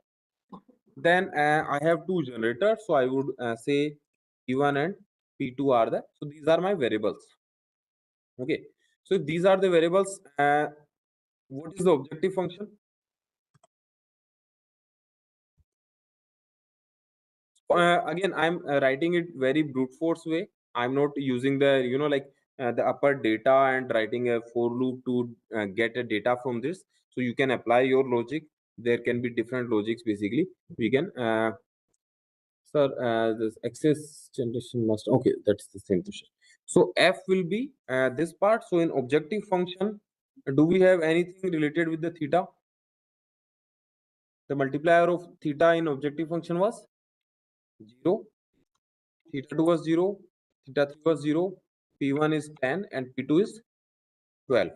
Then I have two generators, so I would say P1 and P2 are the, so these are my variables. Okay, so if these are the variables, what is the objective function? Again, I'm writing it very brute force way. I'm not using the, like the upper data and writing a for loop to get a data from this. So you can apply your logic. There can be different logics basically. We can sir, this excess generation must, okay, that's the same question. So F will be this part. So in objective function, do we have anything related with the theta? The multiplier of theta in objective function was 0, theta 2 was 0, theta 3 was 0, P1 is 10 and P2 is 12.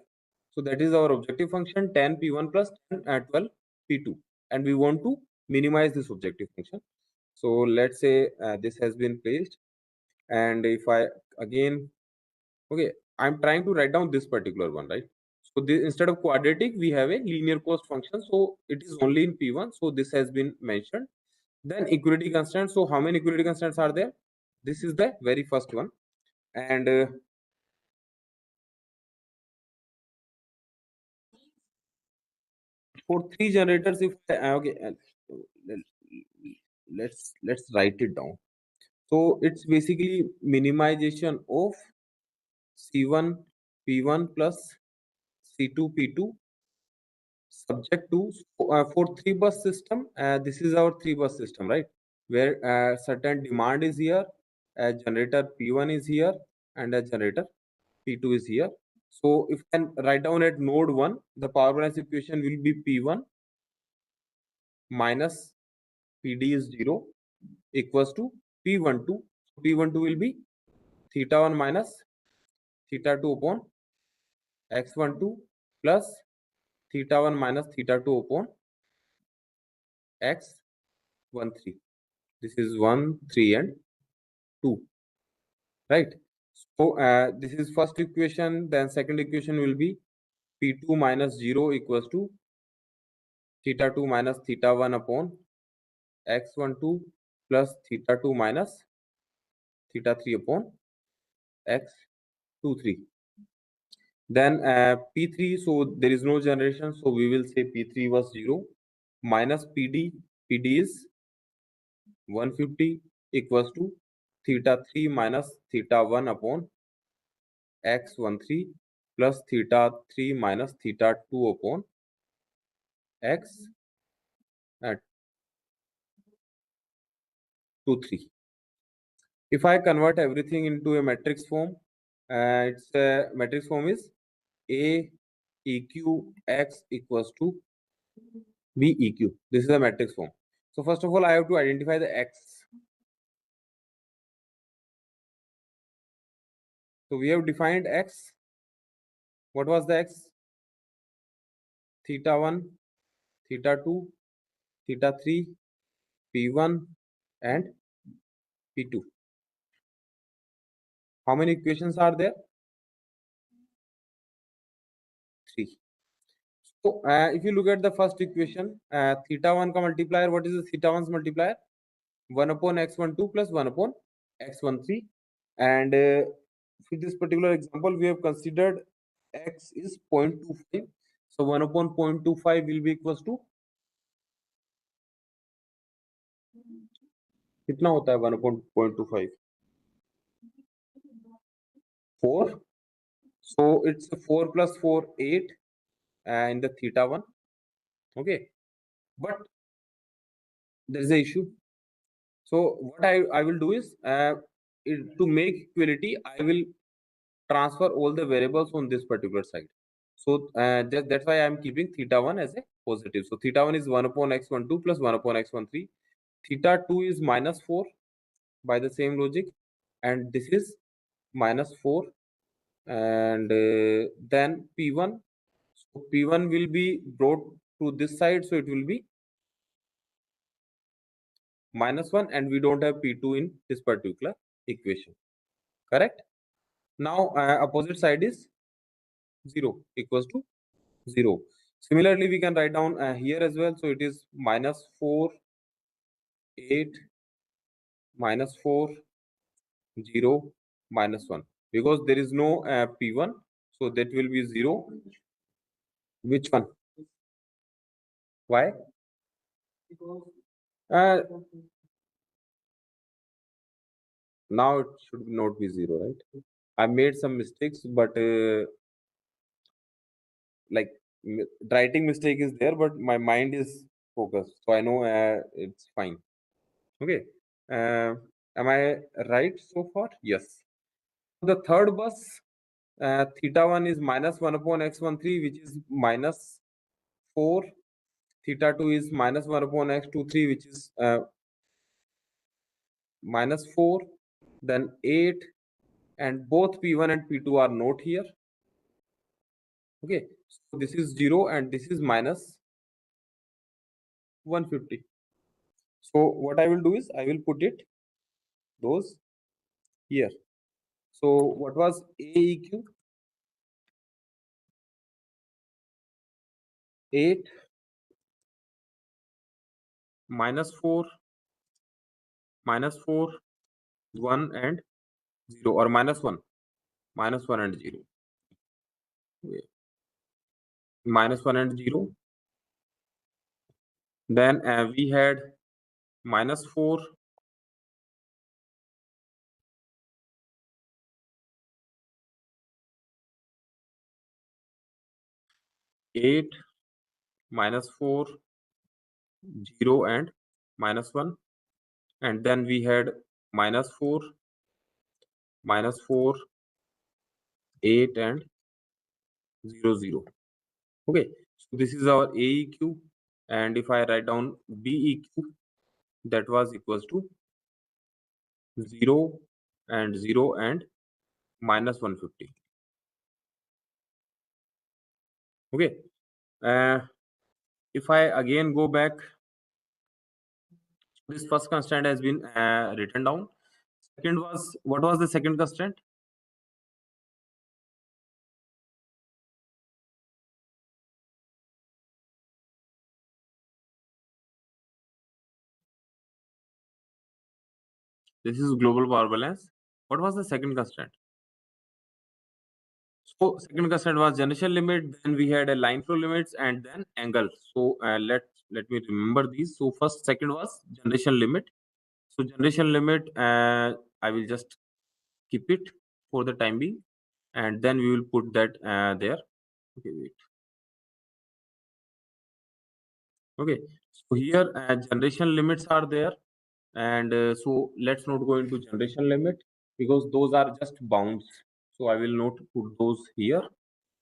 So that is our objective function, 10 P1 plus 10 12 P2, and we want to minimize this objective function. So let's say this has been placed, and if I again, okay, I'm trying to write down this particular one, right? So this, instead of quadratic, we have a linear cost function, so it is only in P1, so this has been mentioned. Then equality constants. So how many equality constants are there? This is the very first one, and for three generators, if okay, let's write it down. So it's basically minimization of C1 P1 plus C2 P2 subject to, for three bus system. This is our three bus system, right? Where certain demand is here, a generator P1 is here, and a generator P2 is here. So if I can write down at node 1, the power balance equation will be P1 minus PD is 0 equals to P12. P12 will be theta 1 minus theta 2 upon x12 plus theta 1 minus theta 2 upon x13. This is 1, 3, and 2, right? So this is first equation. Then second equation will be P2 minus 0 equals to theta 2 minus theta 1 upon x12 plus theta 2 minus theta 3 upon x23. Then P3, so there is no generation, so we will say P3 was 0 minus PD. PD is 150 equals to theta 3 minus theta 1 upon x13 plus theta 3 minus theta 2 upon x at 2, 3. If I convert everything into a matrix form, its matrix form is A EQ x equals to B EQ. This is a matrix form. So first of all, I have to identify the x. So we have defined x. What was the x? Theta 1, theta 2, theta 3, P1 and P2. How many equations are there? 3. So if you look at the first equation, theta 1 ka multiplier, what is the theta 1's multiplier? 1 upon x12 plus 1 upon x13. And for this particular example, we have considered x is 0.25. So 1 upon 0.25 will be equals to कितना होता है 1 upon 0.25? 4. So it's 4 plus 4, 8 in the theta 1. Okay. But there is a issue. So what I will do is to make equality, I will transfer all the variables on this particular side. So that's why I am keeping theta 1 as a positive. So theta 1 is 1 upon x12 plus 1 upon x13. Theta 2 is minus 4 by the same logic. And this is minus 4. And then P1. So P1 will be brought to this side. So it will be minus 1. And we don't have P2 in this particular equation. Correct? Now opposite side is 0 equals to 0. Similarly, we can write down here as well. So it is minus 4, 8, minus 4, 0, minus 1. Because there is no P1. So that will be 0. Which one? Why? Uh, now it should not be 0, right? I made some mistakes, but like writing mistake is there, but my mind is focused. So I know it's fine. Okay. Am I right so far? Yes. The third bus, theta 1 is minus 1 upon x13, which is minus 4. Theta 2 is minus 1 upon x23, which is minus 4. Then 8. And both P1 and P2 are not here. Okay. So this is 0 and this is minus 150. So what I will do is I will put it those here. So what was AEQ? 8 minus 4 minus 4 1 and 0, or minus 1 and 0. Minus 1 and 0. Then we had minus 4 8 minus 4 0 and minus 1. And then we had minus 4 minus 4 8 and 0 0. Okay, so this is our AEQ. And if I write down BEQ, that was equals to 0 and 0 and minus 150. Okay. If I again go back, this first constant has been written down. Second was, what was the second constant? This is global power balance. What was the second constant? So second constant was generation limit. Then we had a line flow limits and then angle. So let me remember these. So first, second was generation limit. So generation limit, I will just keep it for the time being. and then we will put that there. Okay, wait. Okay, so here generation limits are there, and so let's not go into generation limit because those are just bounds. So I will not put those here.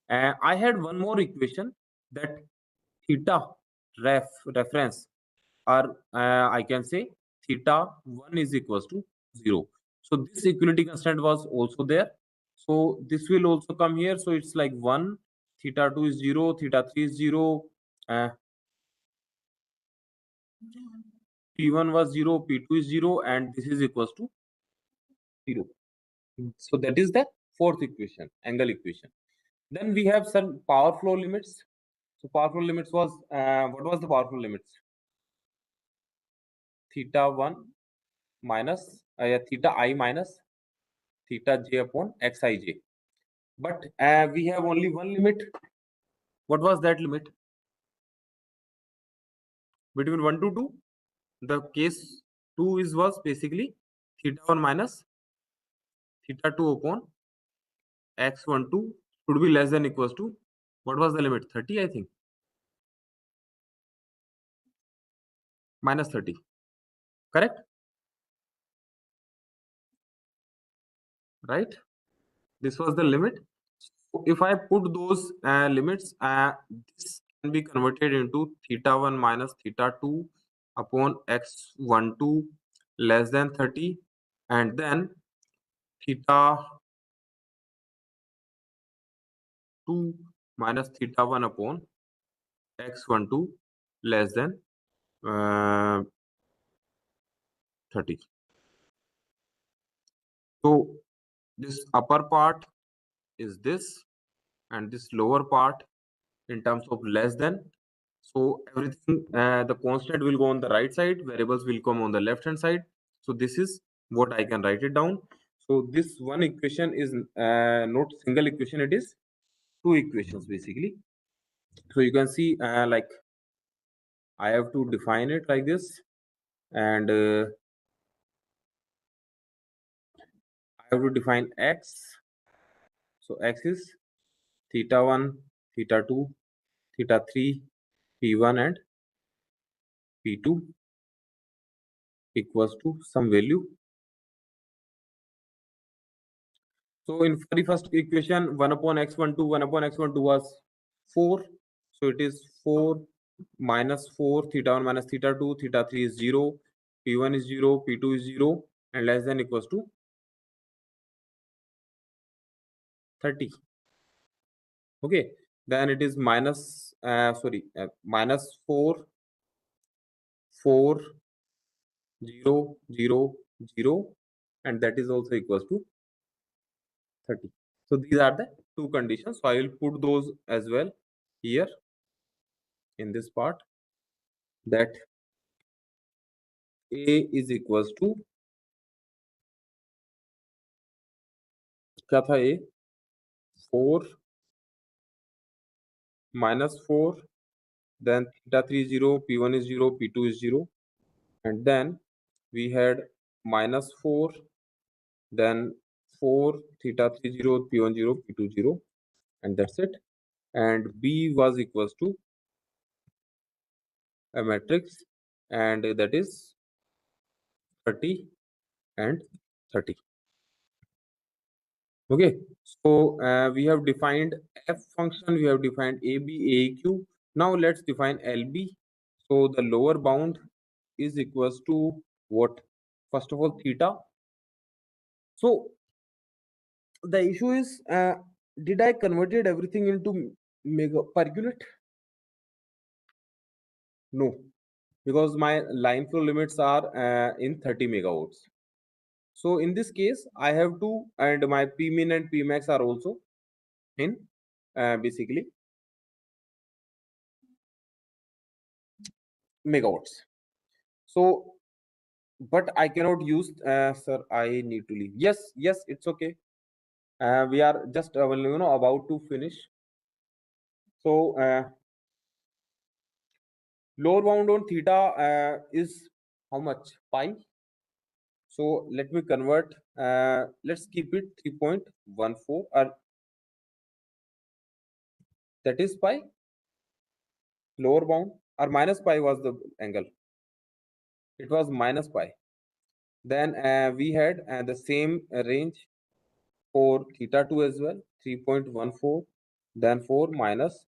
I had one more equation that theta reference, or I can say theta 1 is equals to 0. So this equality constant was also there. So this will also come here. So it's like 1, theta 2 is 0, theta 3 is 0, uh, P1 was 0, P2 is 0, and this is equals to 0. So that is the fourth equation, angle equation. Then we have some power flow limits. So power flow limits was, what was the power flow limits? Theta 1 minus, theta I minus theta j upon xij. But we have only one limit. What was that limit? Between 1 to 2, the case 2 is was basically theta 1 minus theta 2 upon x12 should be less than equals to, what was the limit? 30, I think. Minus 30. Correct? Right? This was the limit. So if I put those limits, this can be converted into theta 1 minus theta 2 upon x12 less than 30, and then theta 2 minus theta 1 upon x12 less than 30. So this upper part is this, and this lower part in terms of less than. So everything, the constant will go on the right side, variables will come on the left hand side. So this is what I can write it down. So this one equation is not single equation, it is two equations basically. So you can see like I have to define it like this, and I have to define x. So x is theta 1, theta 2, theta 3, p1 and p2 equals to some value. So in for the first equation, 1 upon x12, 1 upon x12 was 4. So it is 4 minus 4, theta 1 minus theta 2, theta 3 is 0, p1 is 0, p2 is 0, and less than equals to 30. Okay, then it is minus, minus 4, 4, 0, 0, 0, and that is also equals to 30. So these are the two conditions. So I will put those as well here in this part, that A is equals to, क्या था A? 4 minus 4, then theta 3 is 0, p1 is 0, p2 is 0, and then we had minus 4, then 4, theta 3 0, p1 0, p2 0, and that's it. And B was equals to a matrix, and that is 30 and 30. Okay, so we have defined f function, we have defined ab, aaq. Now let's define lb. So the lower bound is equals to what? First of all, theta. So the issue is, did I converted everything into mega per unit? No, because my line flow limits are in 30 megawatts. So in this case, I have to, and my Pmin and Pmax are also in basically megawatts. So, but I cannot use, sir, I need to leave. Yes, yes, it's okay. We are just, about to finish. So, lower bound on theta is how much? Pi. So let me convert. Let's keep it 3.14. that is pi, lower bound, or minus pi was the angle. It was minus pi. Then we had the same range for theta 2 as well, 3.14, then 4 minus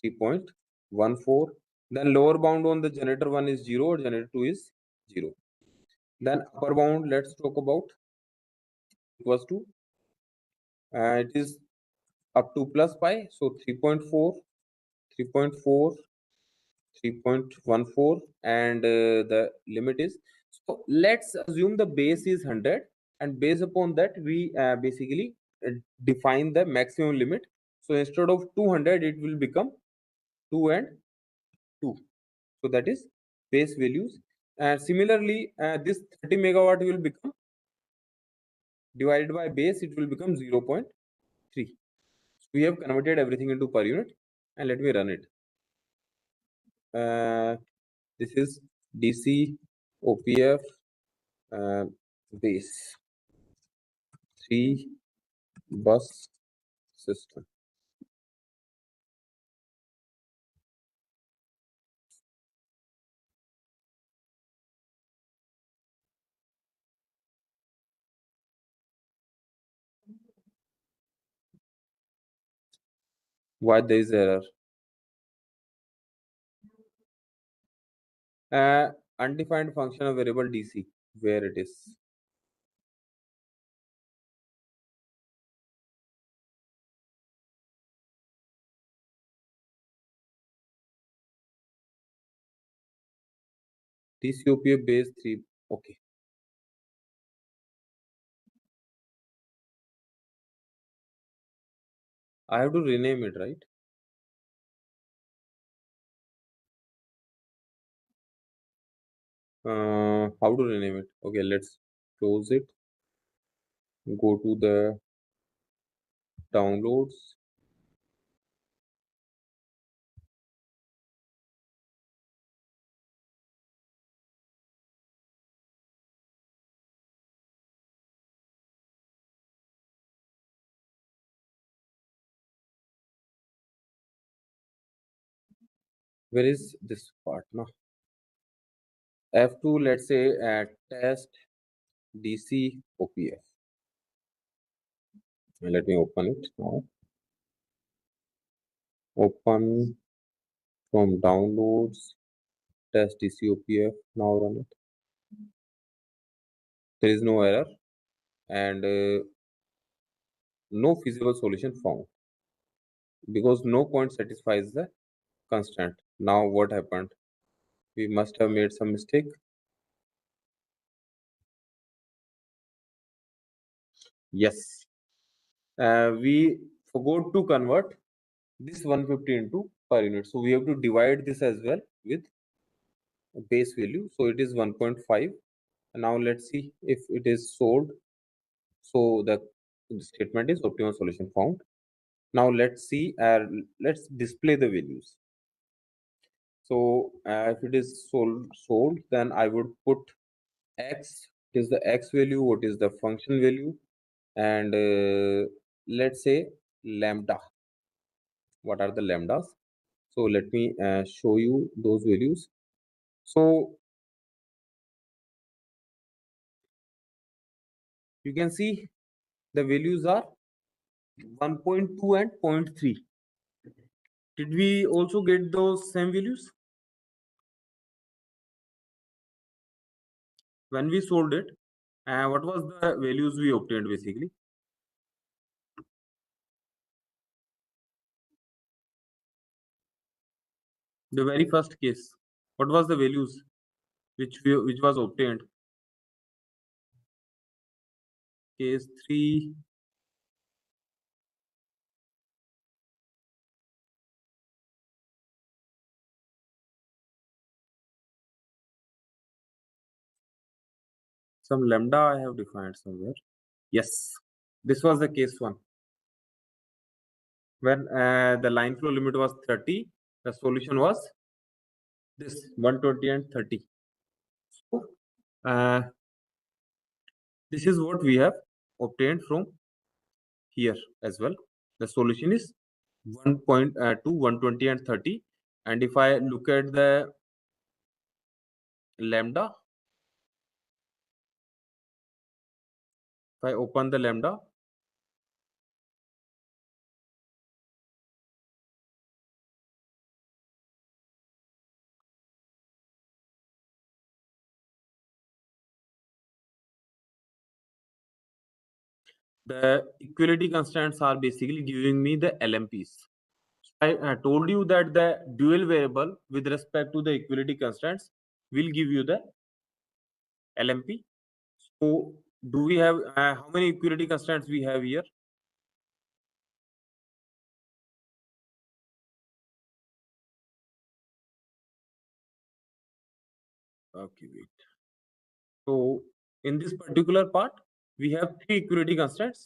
3.14. Then lower bound on the generator 1 is 0, generator 2 is 0. Then upper bound, let's talk about, equals to, it is up to plus pi, so 3.4, 3.4, 3.14, and the limit is, so let's assume the base is 100, and based upon that we basically define the maximum limit. So instead of 200 it will become 2 and 2, so that is base values. And similarly this 30 megawatt will become, divided by base, it will become 0.3. So we have converted everything into per unit, and let me run it. This is DC OPF base 3 bus system. Why there is error? Undefined function of variable DC, where it is. DC OPF base 3. Okay. I have to rename it, right? How to rename it? Okay, let's close it. Go to the downloads. Where is this part now? F2, let's say test DC OPF. And let me open it now. Open from downloads, test DC OPF. Now run it. There is no error, and no feasible solution found, because no point satisfies the constraint. Now what happened? We must have made some mistake. Yes, we forgot to convert this 150 into per unit, so we have to divide this as well with base value. So it is 1.5. Now let's see if it is solved. So the statement is optimal solution found. Now let's see, let's display the values. So if it is solved, then I would put x, is the x value, what is the function value, and let's say lambda. What are the lambdas? So let me show you those values. So you can see the values are 1.2 and 0.3. Did we also get those same values when we solved it? What was the values we obtained basically? The very first case, what was the values which was obtained? Case 3, some lambda I have defined somewhere. Yes, this was the case 1. When the line flow limit was 30, the solution was this 120 and 30. So this is what we have obtained from here as well. The solution is 1.2, 120 and 30. And if I look at the lambda, if I open the lambda, the equality constants are basically giving me the LMPs. I told you that the dual variable with respect to the equality constants will give you the LMP. So do we have how many equality constants we have here? Okay, wait. So in this particular part, we have three equality constants.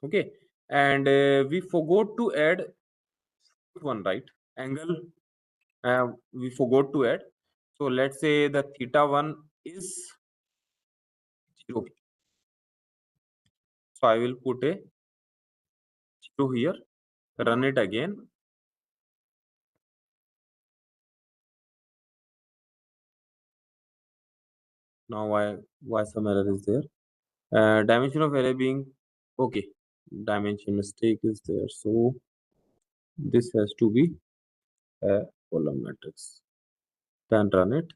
Okay, and we forgot to add one, right? Angle. We forgot to add. So let's say the theta one is 0. So I will put a 0 here. Run it again. Now why some error is there? Dimension of array being okay. Dimension mistake is there. So this has to be a column matrix. Then run it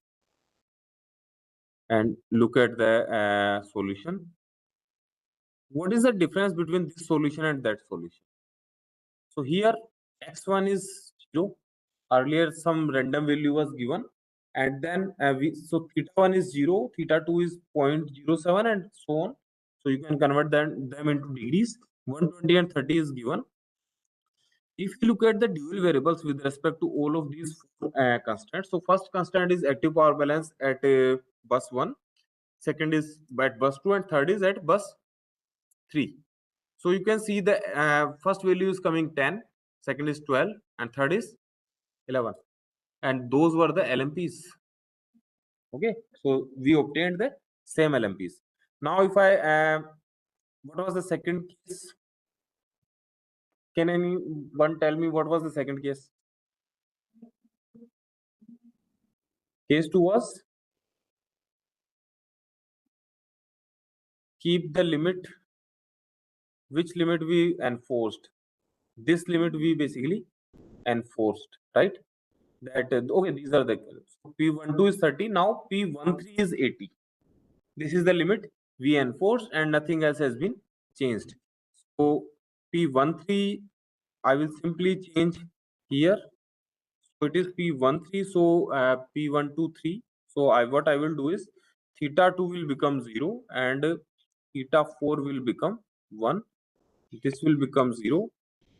and look at the solution. What is the difference between this solution and that solution? So here x1 is 0. Earlier some random value was given, and then so theta 1 is 0, theta 2 is 0.07, and so on. So you can convert them into degrees. 120 and 30 is given. If you look at the dual variables with respect to all of these four constants, so first constant is active power balance at bus 1, second is at bus 2, and third is at bus 3. So you can see the first value is coming 10, second is 12, and third is 11. And those were the LMPs. Okay, so we obtained the same LMPs. Now, if I what was the second case? Can anyone tell me what was the second case? Case 2 was keep the limit. Which limit we enforced? This limit we basically enforced, right? That okay, these are the so P12 is 30. Now P13 is 80. This is the limit we enforced, and nothing else has been changed. So P13, I will simply change here. So it is P13. So P123. So what I will do is theta 2 will become 0 and theta 4 will become 1. This will become 0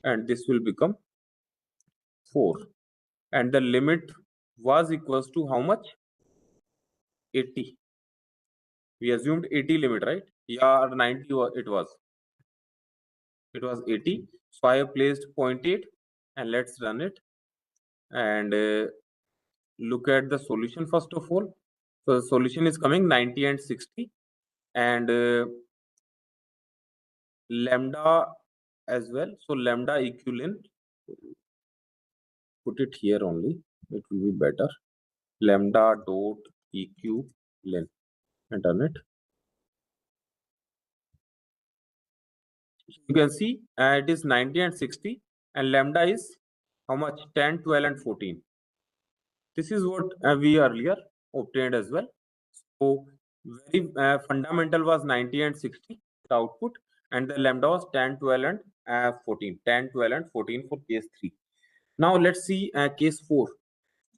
and this will become 4. And the limit was equals to how much? 80. We assumed 80 limit, right? Yeah, 90 it was. It was 80. So I have placed 0.8 and let's run it and look at the solution first of all. So the solution is coming 90 and 60 and lambda as well. So lambda equivalent, put it here only. It will be better. Lambda dot equivalent and run it. You can see it is 90 and 60 and lambda is how much? 10, 12 and 14. This is what we earlier obtained as well. So very fundamental was 90 and 60 the output, and the lambda was 10, 12 and 14. 10, 12 and 14 for case 3. Now let's see case 4.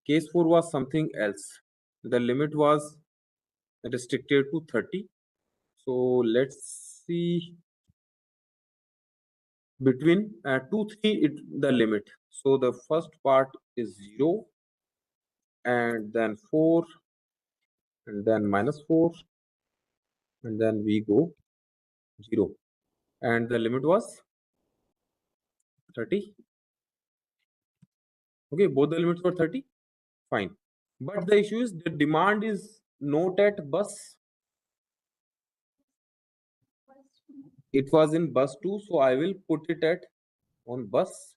Case 4 was something else. The limit was restricted to 30. So let's see between 2, 3 the limit. So the first part is 0 and then 4 and then -4 and then we go 0 and the limit was 30. Okay, both the limits were 30. Fine. But the issue is the demand is not at bus. It was in bus 2, so I will put it at on bus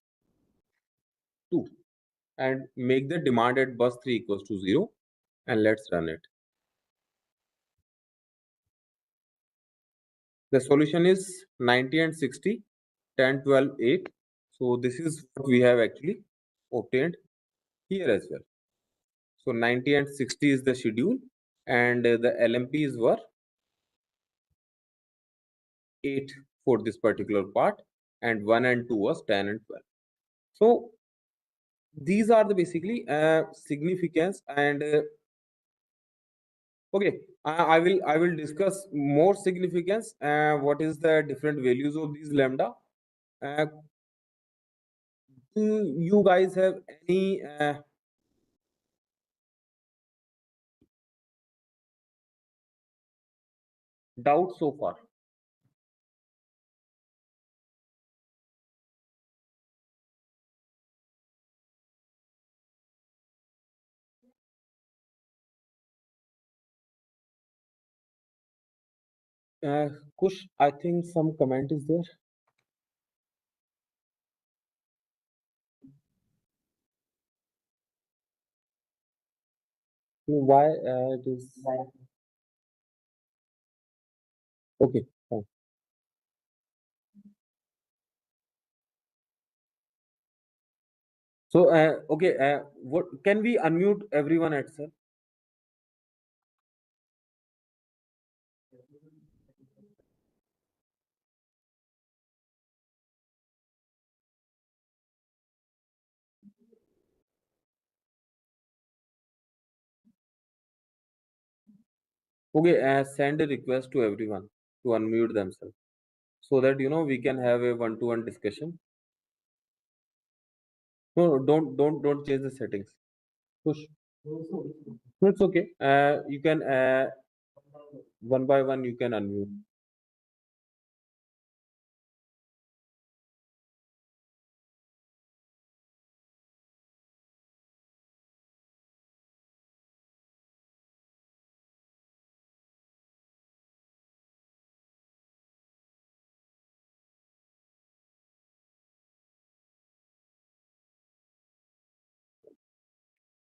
2 and make the demand at bus 3 equals to 0, and let's run it. The solution is 90 and 60, 10, 12, 8. So this is what we have actually obtained here as well. So 90 and 60 is the schedule, and the LMPs were 8 for this particular part, and 1 and 2 was 10 and 12. So these are the basically significance, and okay, I will discuss more significance. What is the different values of these lambda? Uh, do you guys have any doubt so far? Kush, I think some comment is there. Why it is okay? Fine. So okay, what can we unmute everyone at sir? Okay, send a request to everyone to unmute themselves so that we can have a one-to-one discussion. No, don't change the settings. Push. No, it's okay. You can one by one you can unmute.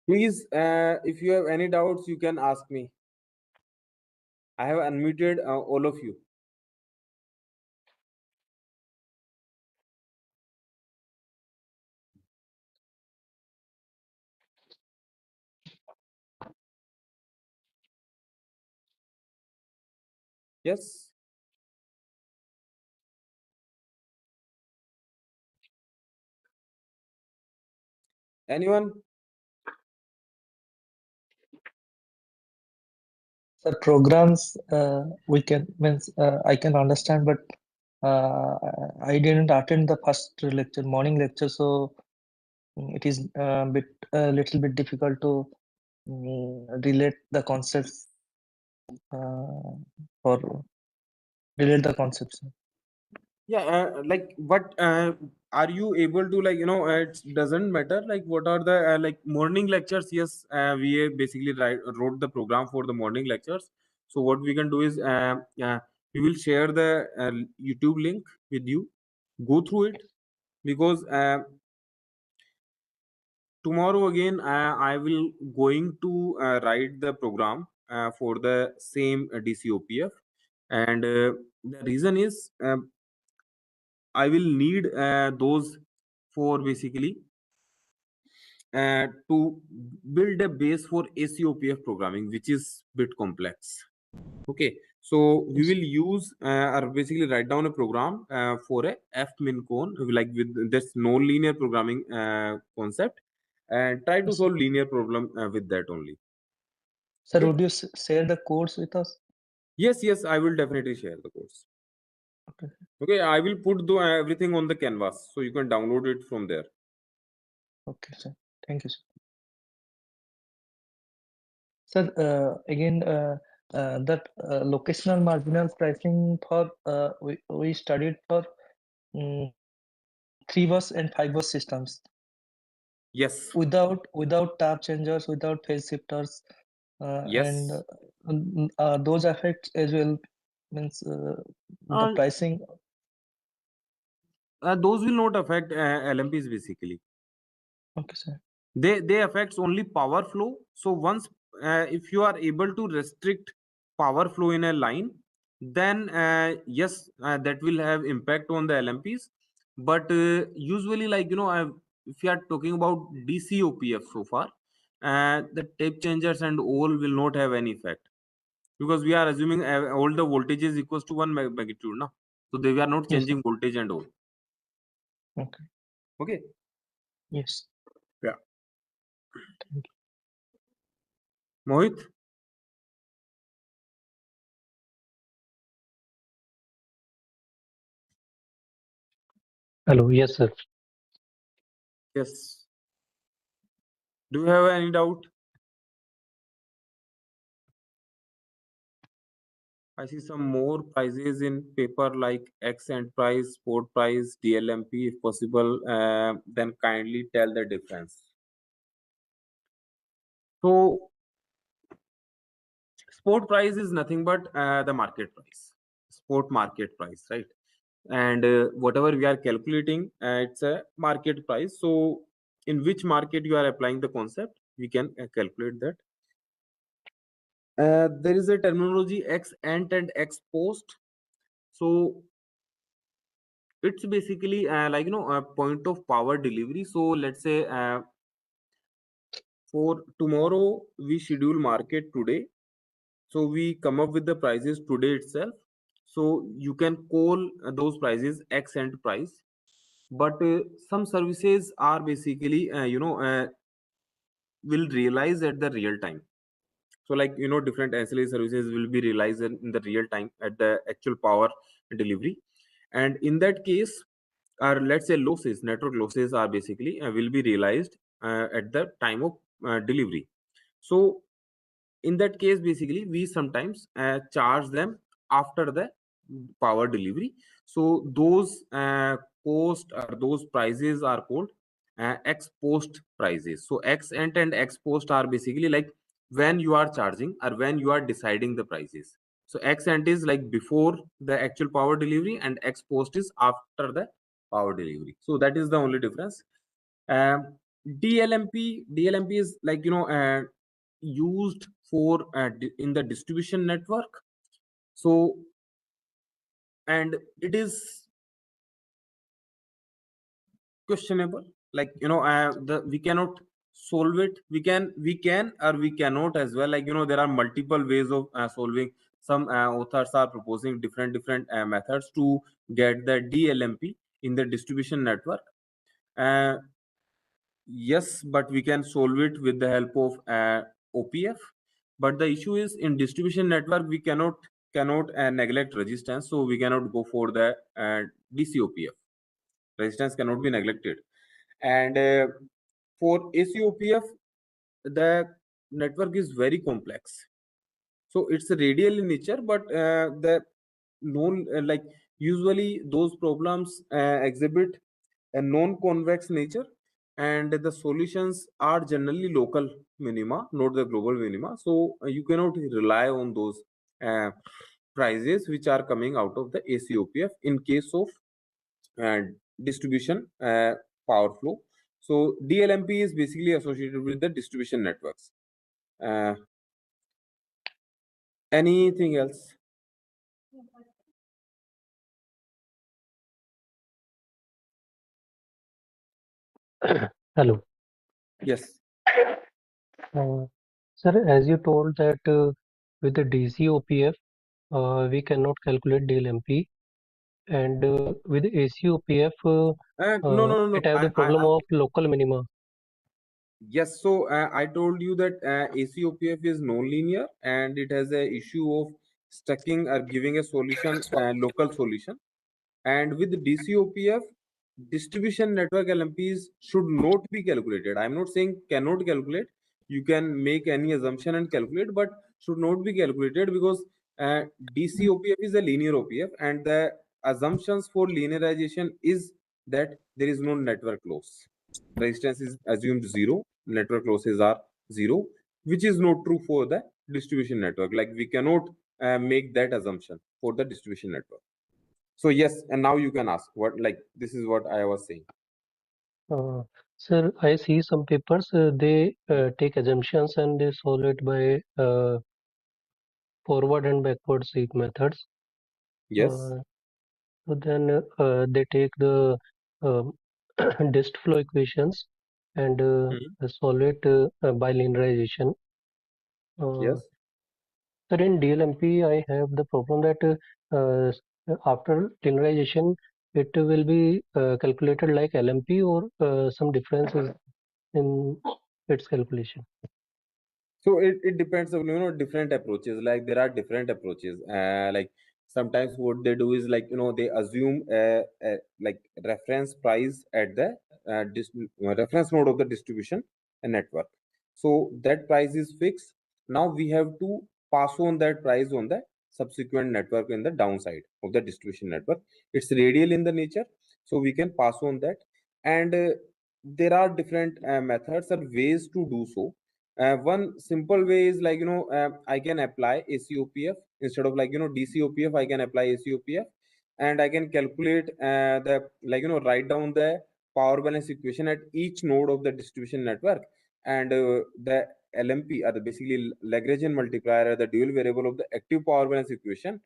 Please, if you have any doubts, you can ask me. I have unmuted all of you. Yes. Anyone? The programs we can means I can understand, but uh, I didn't attend the first lecture, morning lecture, so it is a little bit difficult to relate the concepts or relate the concepts. Yeah, like what are you able to it doesn't matter like what are the like morning lectures. Yes, we basically wrote the program for the morning lectures. So what we can do is we will share the YouTube link with you. Go through it because tomorrow again I will going to write the program for the same DCOPF, and the reason is I will need those for basically to build a base for ACOPF programming, which is bit complex. Okay, so we Yes. will use or basically write down a program for a F min cone, like with this non-linear programming concept, and try to Yes. solve linear problem with that only. Sir, Okay. would you share the codes with us? Yes, I will definitely share the course. Okay. Okay, I will put everything on the canvas so you can download it from there. Okay, sir. Thank you, sir. Sir, again, that locational marginal pricing for we studied for 3-bus and 5-bus systems Yes, without tap changers, without phase shifters, and yes. those effects as well means the Uh, pricing. those will not affect LMPs basically. Okay, sir. They affects only power flow. So once if you are able to restrict power flow in a line, then yes, that will have impact on the LMPs. But usually, like if you are talking about DCOPF so far, the tape changers and all will not have any effect, because we are assuming all the voltage is equals to 1 magnitude now, so they are not Yes, sir. changing voltage and all. Okay. Okay. Yes. Yeah. Thank you. Mohit. Hello, yes, sir. Yes. Do you have any doubt? I see some more prices in paper like X and price, sport price, DLMP. If possible, then kindly tell the difference. So, sport price is nothing but the market price, sport market price, right? And whatever we are calculating, it's a market price. So, in which market you are applying the concept, we can calculate that. There is a terminology X ant and X post. So it's basically like a point of power delivery. So let's say for tomorrow we schedule market today, so we come up with the prices today itself. So you can call those prices X cent price. But some services are basically will realize at the real time. So like different ancillary services will be realized in the real time at the actual power delivery. And in that case, or let's say losses, network losses are basically will be realized at the time of delivery. So in that case, basically we sometimes charge them after the power delivery. So those cost or those prices are called ex post prices. So ex ante and ex post are basically like when you are charging or when you are deciding the prices. So ex ante is like before the actual power delivery, and ex post is after the power delivery. So that is the only difference. um, DLMP is like used for in the distribution network. So and it is questionable, like the we cannot solve it. We can or we cannot as well, like there are multiple ways of solving. Some authors are proposing different methods to get the DLMP in the distribution network. uh, Yes, but we can solve it with the help of OPF. But the issue is in distribution network we cannot neglect resistance, so we cannot go for the DCOPF. Resistance cannot be neglected. And for ACOPF, the network is very complex. So it's radial in nature, but the known like usually those problems exhibit a non-convex nature, and the solutions are generally local minima, not the global minima. So you cannot rely on those uh, prices which are coming out of the ACOPF in case of uh, distribution power flow. So DLMP is basically associated with the distribution networks. uh, Anything else? Hello. Yes. Sir, as you told that with the DCOPF, we cannot calculate DLMP, and with ACOPF, No, no, no, no. it have the problem of local minima. Yes. So I told you that ACOPF is non-linear and it has a issue of stacking or giving a solution, local solution. And with DCOPF, distribution network LMPs should not be calculated. I'm not saying cannot calculate. You can make any assumption and calculate, but should not be calculated because DCOPF is a linear OPF, and the assumptions for linearization is that there is no network loss. Resistance is assumed zero, network losses are zero, which is not true for the distribution network. Like we cannot make that assumption for the distribution network. So yes, and now you can ask what, like this is what I was saying. Sir, I see some papers, they take assumptions and they solve it by forward and backward seek methods. Yes. So then they take the um, dist flow equations and Mhm. solve it by linearization. Uh, Yes. Sir, in DLMP, I have the problem that after linearization, it will be calculated like LMP or some differences in its calculation. So it depends on different approaches. Like there are different approaches. Like sometimes what they do is like they assume a like reference price at the reference node of the distribution network. So that price is fixed. Now we have to pass on that price on the subsequent network in the downside of the distribution network. It's radial in the nature, so we can pass on that. And there are different methods or ways to do so. One simple way is like I can apply ACOPF instead of like DCOPF. I can apply ACOPF, and I can calculate the like write down the power balance equation at each node of the distribution network, and the LMP or the basically Lagrangian multiplier or the dual variable of the active power balance equation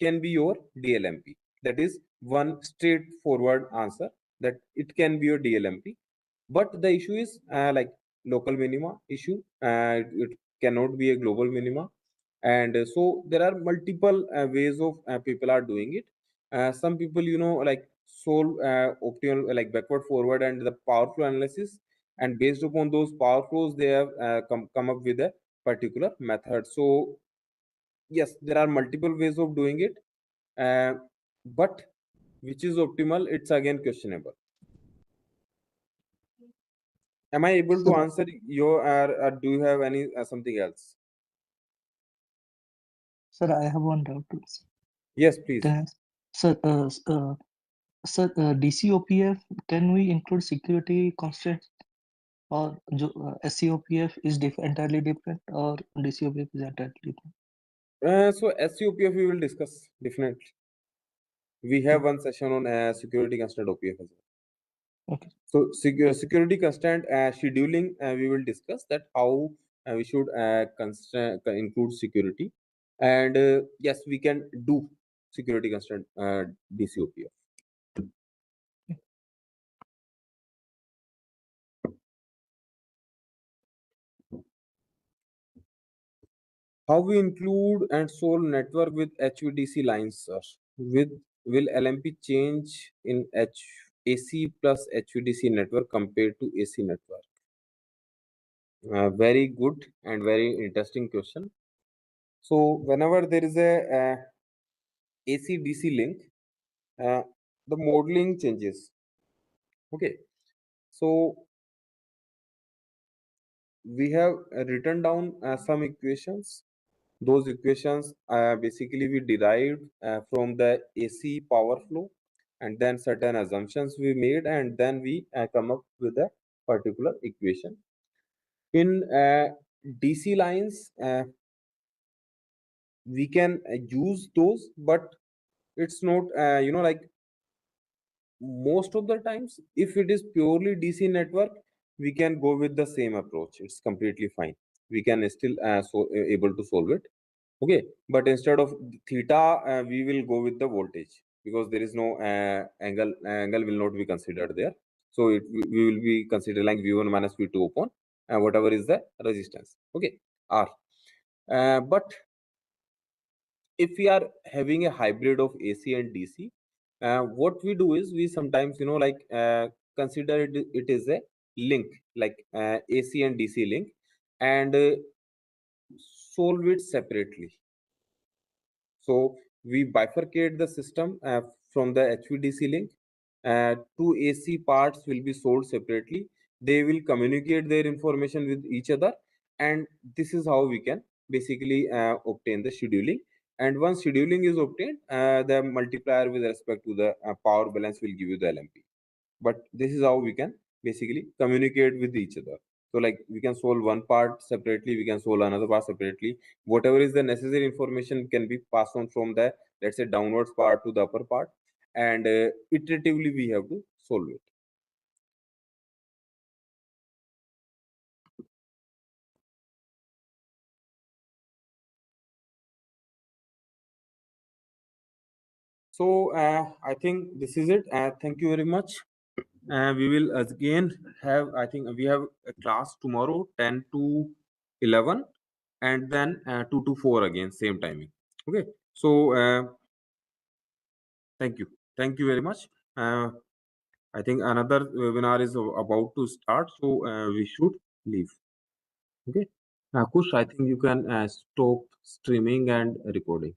can be your DLMP. That is one straightforward answer, that it can be your DLMP. But the issue is like local minima issue. It cannot be a global minima, and so there are multiple ways of people are doing it. Some people like solve optimal like backward forward and the power flow analysis, and based upon those power flows they have come up with a particular method. So yes, there are multiple ways of doing it, uh, but which is optimal, it's again questionable. Am I able to Sir, answer your, or do you have any something else? sir, I have one doubt. Yes, please. Can, sir, sir, DCOPF, can we include security constraints, or SCOPF is entirely different, or DCOPF is entirely different? So SCOPF we will discuss definitely. We have Okay. one session on security constraint OPF as well. Okay. So security constraint scheduling, we will discuss that how we should include security, and yes, we can do security constraint DCOPF. How we include and solve network with HVDC lines, sir? With will LMP change in AC plus HVDC network compared to AC network? Very good and very interesting question. So whenever there is a AC DC link, uh, the modeling changes. Okay, so we have written down some equations. Those equations basically we derived from the AC power flow, and then certain assumptions we made, and then we come up with a particular equation. In DC lines, we can use those, but it's not like most of the times if it is purely DC network, we can go with the same approach. It's completely fine. We can still able to solve it. Okay, but instead of theta, we will go with the voltage, because there is no angle will not be considered there. So we will be considering like V1 minus V2 upon whatever is the resistance. Okay, R. But if we are having a hybrid of AC and DC, what we do is we sometimes like consider it is a link, like AC and DC link, and solve it separately. So we bifurcate the system from the HVDC link. Two AC parts will be sold separately. They will communicate their information with each other, and this is how we can basically obtain the scheduling. And once scheduling is obtained, the multiplier with respect to the power balance will give you the LMP. But this is how we can basically communicate with each other. So like we can solve one part separately, we can solve another part separately. Whatever is the necessary information can be passed on from the, let's say, downwards part to the upper part, and iteratively we have to solve it. So I think this is it. Thank you very much. We will again have, I think we have a class tomorrow 10 to 11, and then 2 to 4 again, same timing. Okay. So thank you very much. I think another webinar is about to start, so we should leave. Okay. Kush, I think you can stop streaming and recording.